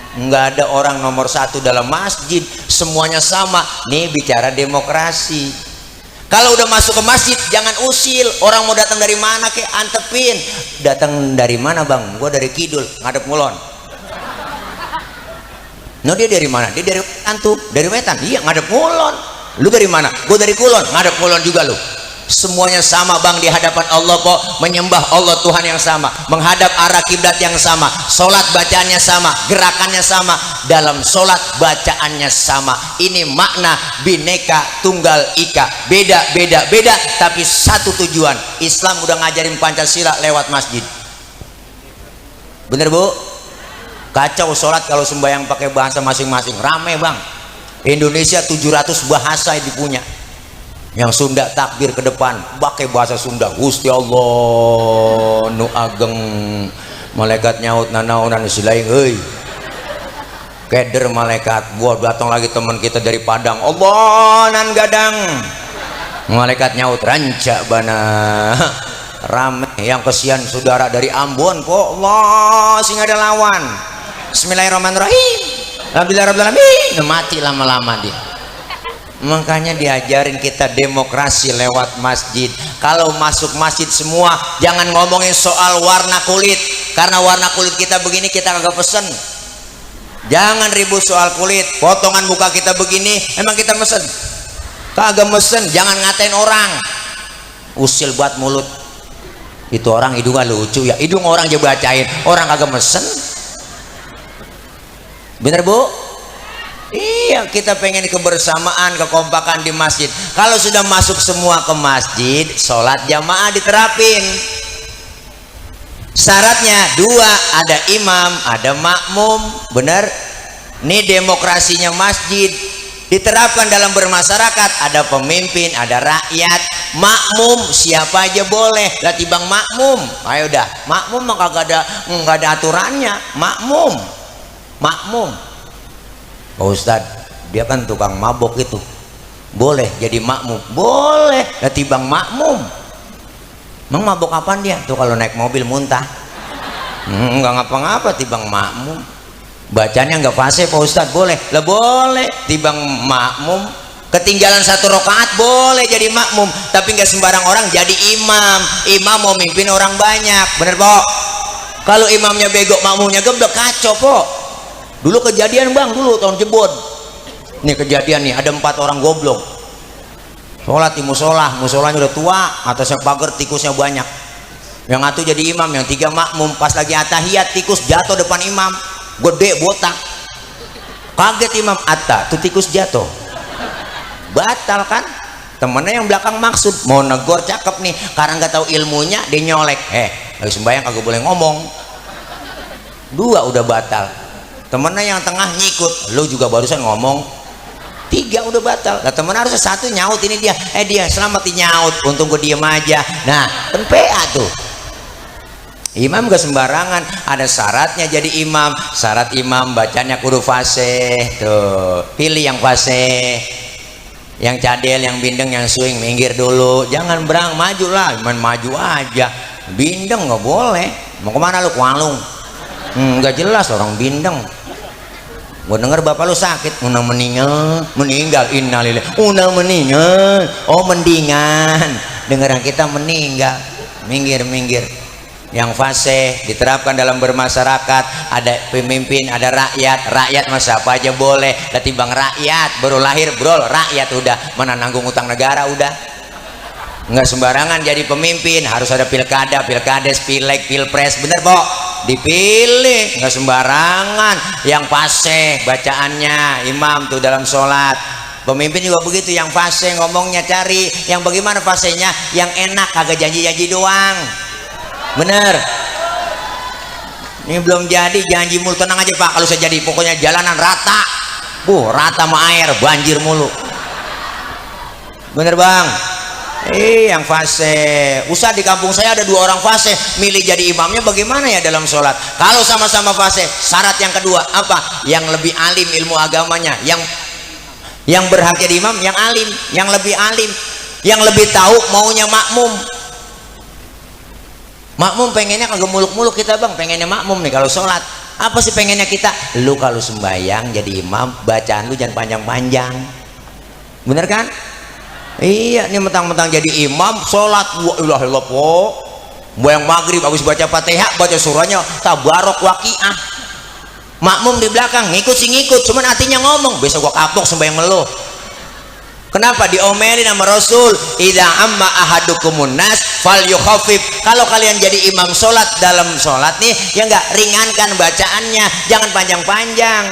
Nggak ada orang nomor 1 dalam masjid, semuanya sama. Nih bicara demokrasi. Kalau udah masuk ke masjid jangan usil. Orang mau datang dari mana kek antepin. Datang dari mana, Bang? Gua dari kidul ngadep ngulon. No, dia dari mana? Dia dari Wetan. Dari Wetan? Iya, ngadep ngulon. Lu dari mana? Gua dari Kulon, ngadep ngulon juga lu. Semuanya sama, Bang, di hadapan Allah kok. Menyembah Allah Tuhan yang sama, menghadap arah kiblat yang sama, sholat bacaannya sama, gerakannya sama, dalam sholat bacaannya sama. Ini makna bineka tunggal ika. Beda tapi satu tujuan. Islam udah ngajarin Pancasila lewat masjid. Bener, Bu? Kacau sholat kalau sembahyang pakai bahasa masing-masing. Rame, Bang. Indonesia 700 bahasa yang dipunya. Yang Sunda takbir ke depan pakai bahasa Sunda. Gusti Allah nu ageng, malaikat nyaut nanaunan silaing euy. Keder malaikat. Buat datang lagi teman kita dari Padang. Allah nan gadang. Malaikat nyaut ranca bana. Rame. Yang kesian saudara dari Ambon kok. Allah sing ada lawan. Bismillahirrahmanirrahim. Alhamdulillahirabbil alamin. Mati lama-lama dia. Makanya diajarin kita demokrasi lewat masjid. Kalau masuk masjid semua jangan ngomongin soal warna kulit, karena warna kulit kita begini kita kagak pesen. Jangan ribut soal kulit. Potongan muka kita begini emang kita mesen? Kagak mesen. Jangan ngatain orang. Usil buat mulut. Itu orang hidungnya lucu ya, hidung orang aja bacain, orang kagak mesen. Bener, Bu? Iya, kita pengen kebersamaan, kekompakan di masjid. Kalau sudah masuk semua ke masjid, sholat jamaah diterapin. Syaratnya 2, ada imam, ada makmum. Benar? Ini demokrasinya masjid. Diterapkan dalam bermasyarakat, ada pemimpin, ada rakyat. Makmum siapa aja boleh. Lah tibang makmum, ayo dah. Makmum mah kagak ada aturannya. Makmum. Pak Ustadz, dia kan tukang mabok itu. Boleh jadi makmum? Boleh. Lah tibang makmum. Emang mabok apaan dia? Tuh kalau naik mobil muntah. Enggak ngapa-ngapa tibang makmum. Bacanya enggak fase, Pak Ustadz? Boleh. Lah boleh. Tibang makmum. Ketinggalan 1 rakaat boleh jadi makmum. Tapi enggak sembarang orang jadi imam. Imam mau mimpin orang banyak. Bener, Pak? Kalau imamnya bego, makmumnya geblek, kacau, Pak. Dulu kejadian, Bang, dulu tahun jebon. Nih kejadian nih, ada 4 orang goblok. Sholat di musolanya udah tua, atasnya pagar, tikusnya banyak. Yang 1 jadi imam, yang 3 makmum. Pas lagi atahiyat, tikus jatuh depan imam, gede botak. Kaget imam, tuh tikus jatuh. Batal kan? Temennya yang belakang maksud mau negor, cakep nih, karena nggak tahu ilmunya dia nyolek. Lagi sembahyang kagak boleh ngomong. 2 udah batal. Temennya yang tengah nyikut, lu juga barusan ngomong. 3 udah batal. Nah, temen harusnya 1 nyaut, ini dia. Dia selamat nyaut, untung gue diem aja. Nah, kan PA tuh. Imam gak sembarangan, ada syaratnya jadi imam. Syarat imam bacanya kudu fasih. Tuh, pilih yang fasih. Yang cadel, yang bindeng, yang swing minggir dulu, jangan berang, maju lah, main maju aja. Bindeng nggak boleh. Mau kemana lu, Kualung? Nggak jelas orang bindeng. Gue denger bapak lu sakit, una meninggal, innalillahi, una meninggal, oh mendingan, dengeran kita meninggal, minggir. Yang fase diterapkan dalam bermasyarakat, ada pemimpin, ada rakyat masa apa aja boleh, ketimbang rakyat baru lahir bro, rakyat udah mana nanggung utang negara, udah nggak sembarangan jadi pemimpin, harus ada pilkada, pilkades, pileg, pilpres, bener po, dipilih, nggak sembarangan. Yang fase bacaannya imam tuh dalam sholat, pemimpin juga begitu, yang fase ngomongnya cari yang bagaimana fasenya, yang enak, kagak janji-janji doang. Bener, ini belum jadi, janji mulu. Tenang aja pak, kalau saya jadi pokoknya jalanan rata, rata sama air, banjir mulu. Bener bang. Yang fase, usah di kampung saya ada 2 orang fase, milih jadi imamnya bagaimana ya dalam sholat. Kalau sama-sama fase, syarat yang kedua apa? Yang lebih alim ilmu agamanya, yang berhak jadi imam, yang alim, yang lebih alim, yang lebih tahu maunya makmum. Makmum pengennya kagak muluk-muluk kita bang, pengennya makmum nih kalau sholat. Apa sih pengennya kita? Lu kalau sembahyang jadi imam, bacaan lu jangan panjang-panjang. Bener kan? Iya, ini mentang-mentang jadi imam sholat, wa ilaha illallah po. Yang maghrib habis baca Fatihah, baca surahnya tabarok waqiah. Makmum di belakang ngikut sih ngikut, cuman hatinya ngomong, besok gua kapok sembahyang meluh. Kenapa? Diomelin sama Rasul, idza amma ahadukumun nas falyukhaffif. Kalau kalian jadi imam sholat, dalam sholat nih ya enggak, ringankan bacaannya, jangan panjang-panjang.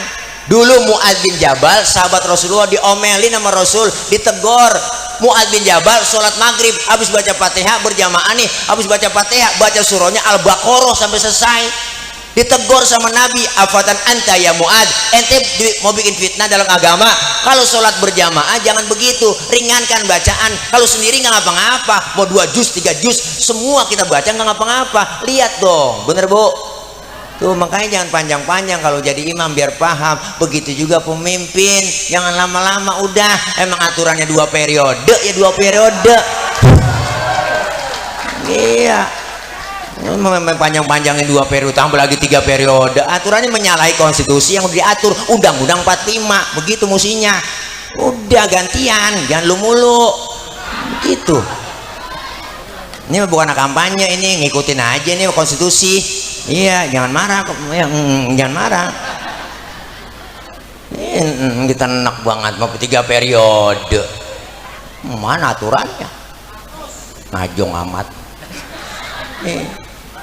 Dulu Mu'adz bin Jabal sahabat Rasulullah diomelin sama Rasul, ditegor. Mu'adz bin Jabal sholat maghrib habis baca Fatihah berjamaah nih, habis baca Fatihah baca surahnya Al-Baqarah sampai selesai. Ditegur sama Nabi, afatan anta ya Mu'adz, ente mau bikin fitnah dalam agama. Kalau sholat berjamaah jangan begitu, ringankan bacaan. Kalau sendiri nggak ngapa-ngapa, mau 2 juz 3 juz semua kita baca nggak ngapa-ngapa. Lihat dong, bener bu? Tuh makanya jangan panjang-panjang kalau jadi imam, biar paham. Begitu juga pemimpin, jangan lama-lama, udah emang aturannya 2 periode ya 2 periode. Iya, panjang-panjangin 2 periode, tambah lagi 3 periode, aturannya menyalahi konstitusi yang udah diatur undang-undang 45, begitu musinya. Udah gantian, jangan lu mulu begitu. Ini bukan kampanye, ini ngikutin aja nih konstitusi. Iya, jangan marah, jangan marah. Kita enak banget mau 3 periode, mana aturannya, ngajong amat.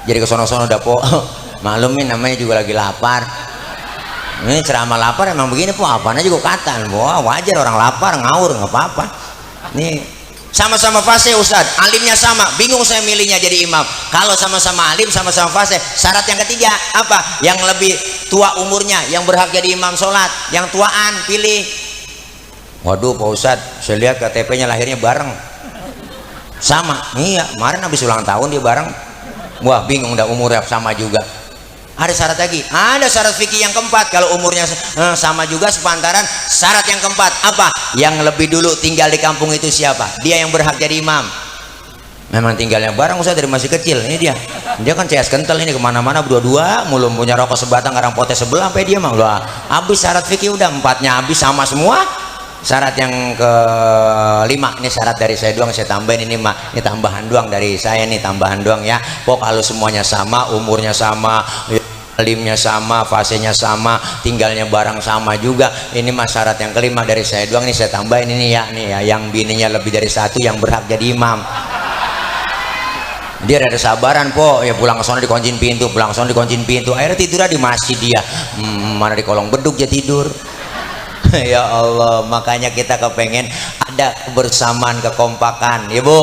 Jadi kesono-sono udah po, maklumin namanya juga lagi lapar. Ini ceramah lapar emang begini po, apanya juga katan, wajar orang lapar ngawur nggak apa-apa. Nih sama-sama fase Ustadz, alimnya sama, bingung saya milihnya jadi imam. Kalau sama-sama alim, sama-sama fase, syarat yang ketiga apa? Yang lebih tua umurnya, yang berhak jadi imam sholat, yang tuaan pilih. Waduh Pak Ustadz, saya lihat KTP-nya lahirnya bareng, sama. Iya, kemarin habis ulang tahun dia bareng. Wah bingung, udah umurnya sama juga. Ada syarat lagi, ada syarat fikih yang keempat. Kalau umurnya sama juga sepantaran, syarat yang keempat apa? Yang lebih dulu tinggal di kampung itu siapa? Dia yang berhak jadi imam. Memang tinggalnya bareng Ustaz dari masih kecil. Ini dia kan CS kental ini, kemana-mana berdua-dua mulu, punya rokok sebatang, ngarang potes sebelah sampai dia mah udah habis syarat fikih, udah 4-nya habis sama semua. Syarat yang ke-5, ini syarat dari saya doang, saya tambahin ini mak, ini tambahan doang dari saya nih, tambahan doang ya. Pokok kalau semuanya sama, umurnya sama, alimnya sama, fasenya sama, tinggalnya barang sama juga. Ini mah syarat yang ke-5 dari saya doang nih, saya tambahin ini ya, nih ya, yang bininya lebih dari 1 yang berhak jadi imam. Dia ada sabaran po, ya pulang ke sana dikuncin pintu, pulang ke sana dikuncin pintu, akhirnya tidurnya di masjid dia. Mana di kolong beduk dia tidur. Ya Allah, makanya kita kepengen ada kebersamaan, kekompakan ya Bu.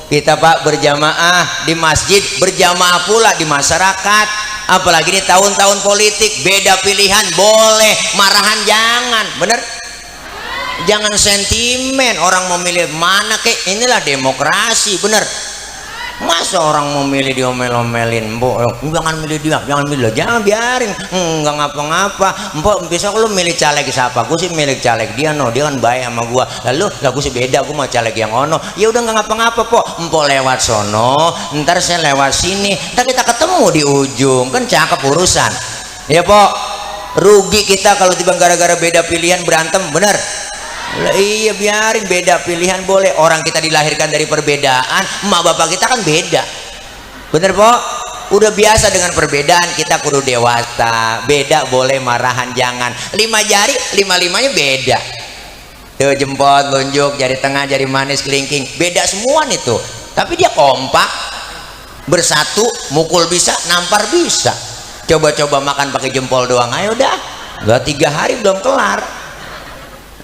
Kita Pak berjamaah di masjid, berjamaah pula di masyarakat. Apalagi ini tahun-tahun politik, beda pilihan boleh, marahan jangan, bener? Jangan sentimen, orang memilih mana kek, inilah demokrasi, bener? Masa orang mau milih diomel-omelin, Mbok, jangan milih dia, jangan milih dia, jangan biarin, nggak ngapa-ngapa. Mbok, besok lu milih caleg siapa? Gue sih milih caleg dia, no, dia kan baik sama gua. Lalu, gue sih beda, gue mau caleg yang ono. Ya udah nggak ngapa-ngapa, Pok. Mbok lewat sono, ntar saya lewat sini, ntar kita ketemu di ujung, kan cakep urusan. Ya, Pok. Rugi kita kalau tiba gara-gara beda pilihan berantem, bener? Iya, biarin, beda pilihan boleh, orang kita dilahirkan dari perbedaan, emak bapak kita kan beda, bener Pok? Udah biasa dengan perbedaan, kita kudu dewasa. Beda boleh, marahan jangan. 5 jari, 5-5-nya beda tuh, jempol, telunjuk, jari tengah, jari manis, kelingking, beda semua nih tuh, tapi dia kompak, bersatu, mukul bisa, nampar bisa. Coba-coba makan pakai jempol doang, ayo dah, udah 3 hari belum kelar.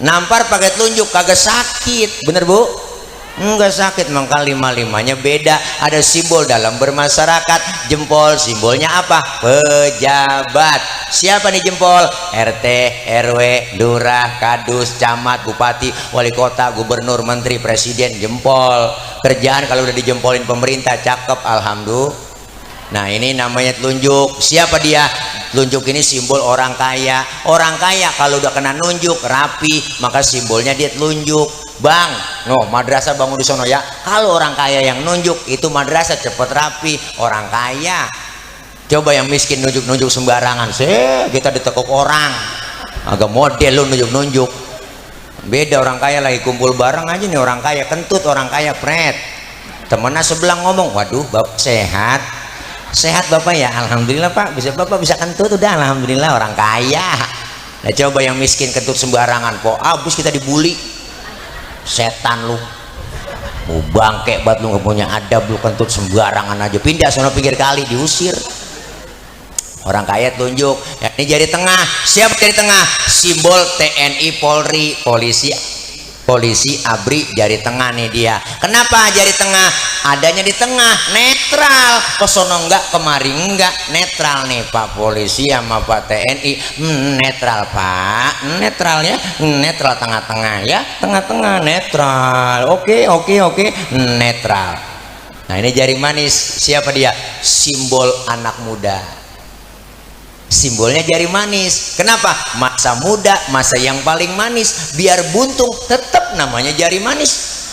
Nampar pakai telunjuk kagak sakit, bener Bu? Enggak sakit, maka 5-5-nya beda. Ada simbol dalam bermasyarakat. Jempol simbolnya apa? Pejabat. Siapa nih jempol? RT, RW, lurah, kadus, camat, bupati, wali kota, gubernur, menteri, presiden, jempol. Kerjaan kalau udah dijempolin pemerintah cakep, alhamdulillah. Nah, ini namanya telunjuk. Siapa dia? Telunjuk ini simbol orang kaya. Orang kaya kalau udah kena nunjuk rapi, maka simbolnya dia telunjuk. Bang, no, madrasah bangun di sono ya. Kalau orang kaya yang nunjuk, itu madrasah cepet rapi. Orang kaya. Coba yang miskin nunjuk-nunjuk sembarangan, kita ditekuk orang. Agak model lu nunjuk-nunjuk. Beda orang kaya lagi kumpul bareng aja nih, orang kaya kentut, orang kaya pret. Temennya sebelah ngomong, waduh, Bapak sehat. Sehat Bapak ya, alhamdulillah Pak. Bapak bisa kentut udah, alhamdulillah, orang kaya. Nah, coba yang miskin kentut sembarangan, Pok, abis kita dibully. Setan lu, mau bangke banget lu, nggak punya adab lu, kentut sembarangan aja, pindah sono pinggir kali, diusir. Orang kaya tunjuk ya, ini jari tengah. Siapa jari tengah? Simbol TNI, Polri, polisi, ABRI, jari tengah nih dia. Kenapa jari tengah? Adanya di tengah, netral. Kesono enggak, kemari enggak, netral nih Pak polisi sama Pak TNI. Netral Pak, netral ya, netral tengah-tengah ya, tengah-tengah netral. Oke, netral. Nah, ini jari manis. Siapa dia? Simbol anak muda. Simbolnya jari manis. Kenapa? Masa muda, masa yang paling manis. Biar buntung, tetap namanya jari manis.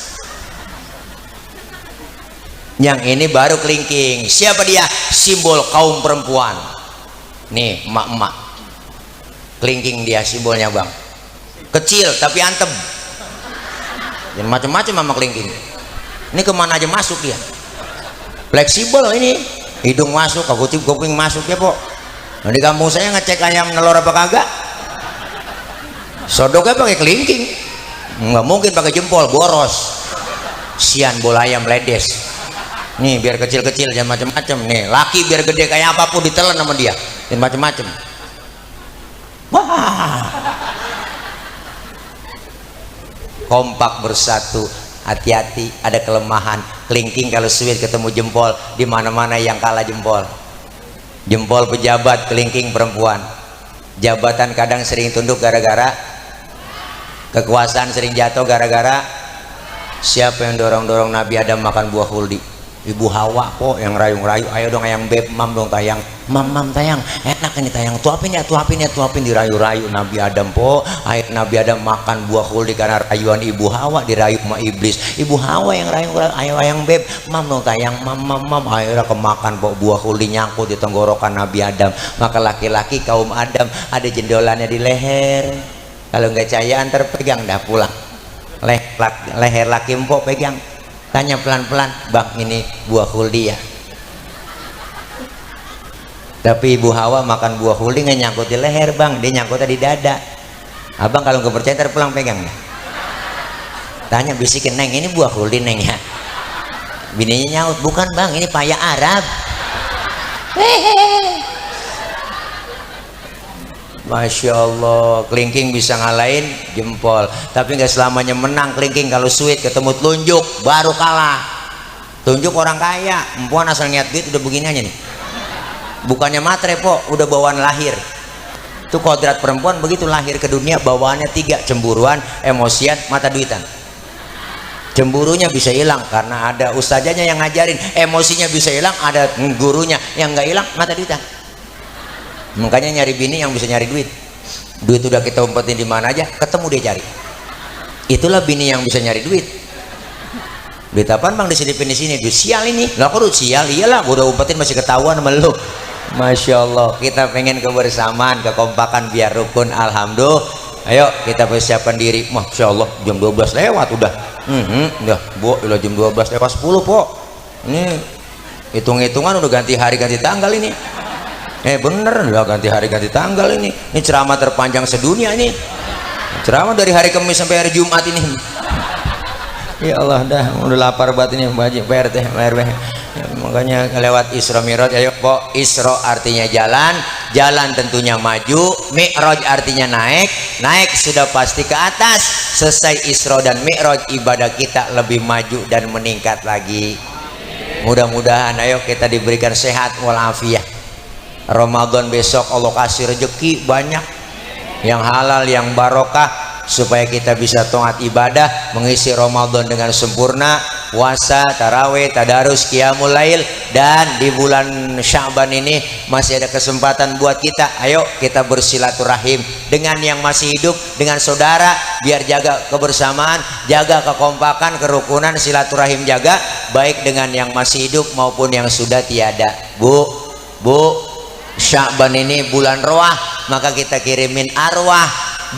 Yang ini baru kelingking. Siapa dia? Simbol kaum perempuan. Nih, emak-emak. Kelingking dia simbolnya Bang. Kecil tapi antem. Dan macam-macam sama kelingking. Ini kemana aja masuk dia. Fleksibel ini. Hidung masuk, kuping masuk ya Pok. Nah, di kampung saya ngecek ayam nelor apa kagak, sodoknya pakai kelingking, nggak mungkin pakai jempol, boros. Sian bola ayam ledes. Nih biar kecil-kecil jangan macem-macem. Nih laki biar gede kayak apapun ditelan sama dia, dan macem-macem. Wah, kompak bersatu. Hati-hati, ada kelemahan. Kelingking kalau sweet ketemu jempol, di mana-mana yang kalah jempol. Jempol pejabat, kelingking perempuan. Jabatan kadang sering tunduk gara-gara kekuasaan, sering jatuh gara-gara siapa yang dorong-dorong Nabi Adam makan buah huldi? Ibu Hawa kok yang rayu-rayu. Ayo dong ayang beb, mam dong tayang, mam tayang, enak ini tayang, tuapin ya, dirayu-rayu Nabi Adam po. Ayo Nabi Adam makan buah huldi karena rayuan Ibu Hawa, dirayu sama iblis. Ibu Hawa yang rayu-rayu, ayo ayang beb, mam dong tayang, mam. Akhirnya kemakan po, buah huldi nyangkut di tenggorokan Nabi Adam. Maka laki-laki kaum Adam ada jendolannya di leher. Kalau nggak cahaya antar pegang dah pulang. Leher laki empok pegang. Tanya pelan-pelan, Bang ini buah huldi ya? Tapi Ibu Hawa makan buah huldi nggak nyangkut di leher Bang, dia nyangkutnya di dada. Abang kalau nggak percaya ntar pulang pegang ya. Tanya bisikin, Neng ini buah huldi Neng ya? Bininya nyaut, bukan Bang ini paya Arab. Masya Allah, kelingking bisa ngalahin jempol, tapi nggak selamanya menang. Kelingking kalau sweet ketemu telunjuk baru kalah. Telunjuk orang kaya, empuan asal niat duit udah begini aja nih. Bukannya matre po, udah bawaan lahir. Itu kodrat perempuan begitu, lahir ke dunia bawaannya 3, cemburuan, emosian, mata duitan. cemburunya bisa hilang karena ada ustazanya yang ngajarin, emosinya bisa hilang ada gurunya, yang nggak hilang mata duitan. Makanya nyari bini yang bisa nyari duit. Duit udah kita umpetin di mana aja ketemu dia cari. Itulah bini yang bisa nyari duit. Duit apaan bang diselipin di sini? Duit sial ini. Lah kok duit sial? Iyalah gua udah umpetin masih ketahuan sama lu. Masya Allah, kita pengen kebersamaan, kekompakan biar rukun. Alhamdulillah. Ayo kita persiapkan diri. Masya Allah jam 12 lewat udah. Udah bu, udah jam 12 lewat 10 po. Ini hitung-hitungan udah ganti hari ganti tanggal ini. Bener udah ganti hari ganti tanggal ini. Ini ceramah terpanjang sedunia ini. Ceramah dari hari Kamis sampai hari Jumat ini. Ya Allah dah udah lapar banget ini Pak PRT. Makanya lewat Isra Mi'raj. Ayo kok Isra artinya jalan, jalan tentunya maju, Mi'raj artinya naik, naik sudah pasti ke atas. Selesai Isra dan Mi'raj ibadah kita lebih maju dan meningkat lagi. Mudah-mudahan ayo kita diberikan sehat walafiat. Ramadan besok Allah kasih rezeki banyak yang halal yang barokah supaya kita bisa taat ibadah, mengisi Ramadan dengan sempurna, puasa, tarawih, tadarus, qiyamul lail, dan di bulan Sya'ban ini masih ada kesempatan buat kita. Ayo kita bersilaturahim dengan yang masih hidup, dengan saudara, biar jaga kebersamaan, jaga kekompakan, kerukunan, silaturahim jaga, baik dengan yang masih hidup maupun yang sudah tiada. Bu, Sya'ban ini bulan roah, maka kita kirimin arwah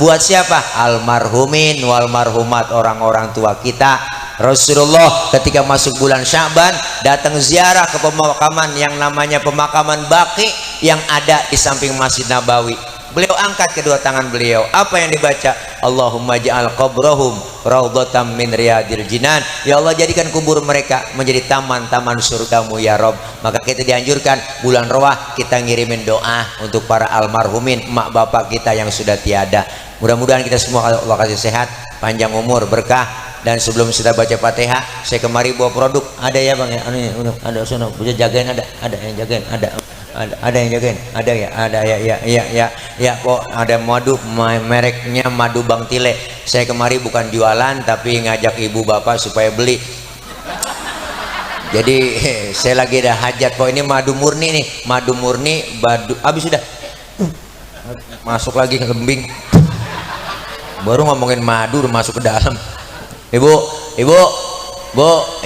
buat siapa? Almarhumin wal marhumat, orang-orang tua kita. Rasulullah ketika masuk bulan Sya'ban datang ziarah ke pemakaman yang namanya pemakaman Baqi yang ada di samping Masjid Nabawi. Beliau angkat kedua tangan beliau. Apa yang dibaca? Allahumma ja'al qabrahum raudhatam min riyadil jinan. Ya Allah jadikan kubur mereka menjadi taman-taman surgamu ya Rob. Maka kita dianjurkan bulan Roah kita ngirimin doa untuk para almarhumin, emak bapak kita yang sudah tiada. Mudah-mudahan kita semua Allah kasih sehat, panjang umur, berkah. Dan sebelum kita baca Fatihah, saya kemari bawa produk. Ada ya bang ya? Ada sono, bisa jagain, ada yang jagain, ada yang jagain, ada ya kok ada madu, mereknya madu Bang Tile. Saya kemari bukan jualan tapi ngajak ibu bapak supaya beli. Jadi saya lagi ada hajat kok, ini madu murni nih, madu murni, habis sudah masuk lagi ke kembing. Baru ngomongin madu udah masuk ke dalam. Ibu,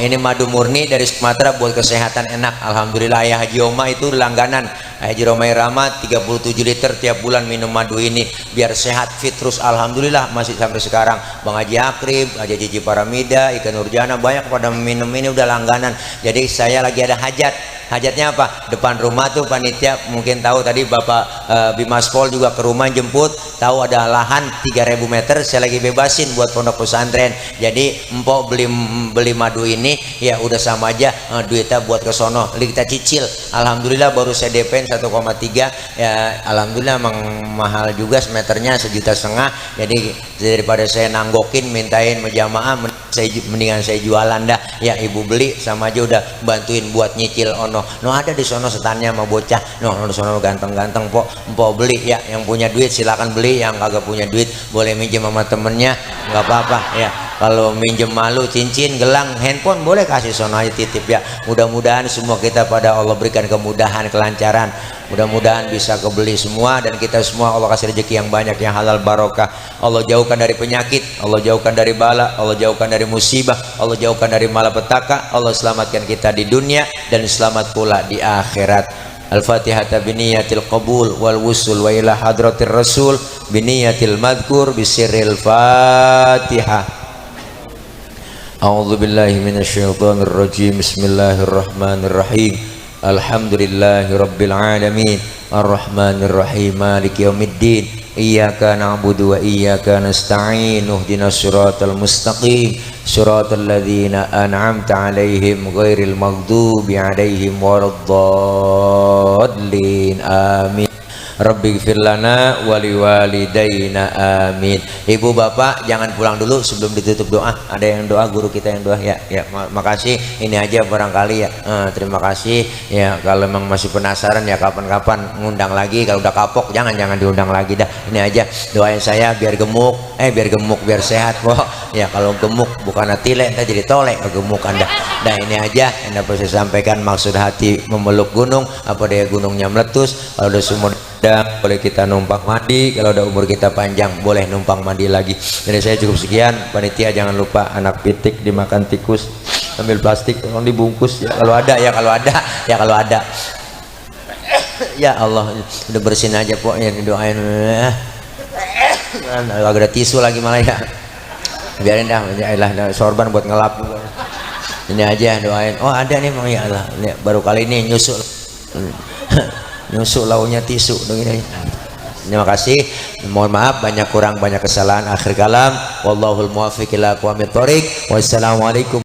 ini madu murni dari Sumatera buat kesehatan enak. Alhamdulillah. Ayah Haji Oma itu langganan. Haji Romai Rama 37 liter tiap bulan minum madu ini biar sehat fit terus. Alhamdulillah masih sampai sekarang. Bang Haji Akrib, Haji Cici Paramida, Ikan Nurjana banyak pada minum ini udah langganan. Jadi saya lagi ada hajat. Hajatnya apa? Depan rumah tuh panitia mungkin tahu tadi Bapak Bimas Pol juga ke rumah jemput, tahu ada lahan 3000 meter saya lagi bebasin buat pondok pesantren. Jadi empok beli madu ini ya udah sama aja duitnya buat ke sono, kita cicil. Alhamdulillah baru saya DP 1,3 ya, alhamdulillah emang mahal juga semeternya 1,5 juta. Jadi daripada saya nanggokin mintain menjamaah, mendingan saya jualan dah ya. Ibu beli sama aja udah bantuin buat nyicil ono. No ada di sono setannya sama bocah. No di sono ganteng-ganteng po beli ya. Yang punya duit silakan beli, yang kagak punya duit boleh minjem sama temennya, nggak apa-apa ya. Kalau minjem malu cincin, gelang, handphone boleh kasih sono aja titip ya. Mudah-mudahan semua kita pada Allah berikan kemudahan, kelancaran. Mudah-mudahan bisa kebeli semua dan kita semua Allah kasih rezeki yang banyak, yang halal barokah. Allah jauhkan dari penyakit, Allah jauhkan dari bala, Allah jauhkan dari musibah, Allah jauhkan dari malapetaka. Allah selamatkan kita di dunia dan selamat pula di akhirat. Al-Fatihah biniyatil qabul wal wusul wa ila hadratir rasul biniyatil madhkur bisirril Fatihah. A'udzu billahi minasyaitonir rajim. Bismillahirrahmanirrahim. Alhamdulillahi rabbil alamin. Arrahmanir rahim. Maliki yaumiddin. Iyyaka na'budu wa iyyaka nasta'in. Ihdinas siratal mustaqim. Siratal ladzina an'amta 'alaihim ghairil maghdubi 'alaihim waladdallin. Amin. Rabbighfir lana wa liwalidayna amin. Ibu bapak jangan pulang dulu sebelum ditutup doa. Ada yang doa, guru kita yang doa ya. Ya makasih. Ini aja barangkali ya. Terima kasih ya. Kalau memang masih penasaran ya kapan-kapan ngundang lagi. Kalau udah kapok jangan diundang lagi dah. Ini aja doain saya biar gemuk, biar sehat kok. Ya kalau gemuk bukan tile, entah jadi tolek gemuk Anda. Dah ini aja yang dapat saya sampaikan. Maksud hati memeluk gunung, apa daya gunungnya meletus. Kalau udah sumur boleh kita numpang mandi, kalau udah umur kita panjang boleh numpang mandi lagi. Jadi saya cukup sekian. Panitia jangan lupa anak pitik dimakan tikus, ambil plastik tolong dibungkus ya kalau ada ya, kalau ada ya Allah udah bersihin aja pokoknya, doain agak ada tisu lagi malah ya, biarin dah sorban buat ngelap ini aja doain. Oh ada nih Bang, ya Allah ini baru kali ini nyusuk launya tisu dong ini. Terima kasih, mohon maaf banyak kurang banyak kesalahan. Akhir kalam, wallahul muwaffiq ila aqwamit thoriq. Wassalamualaikum.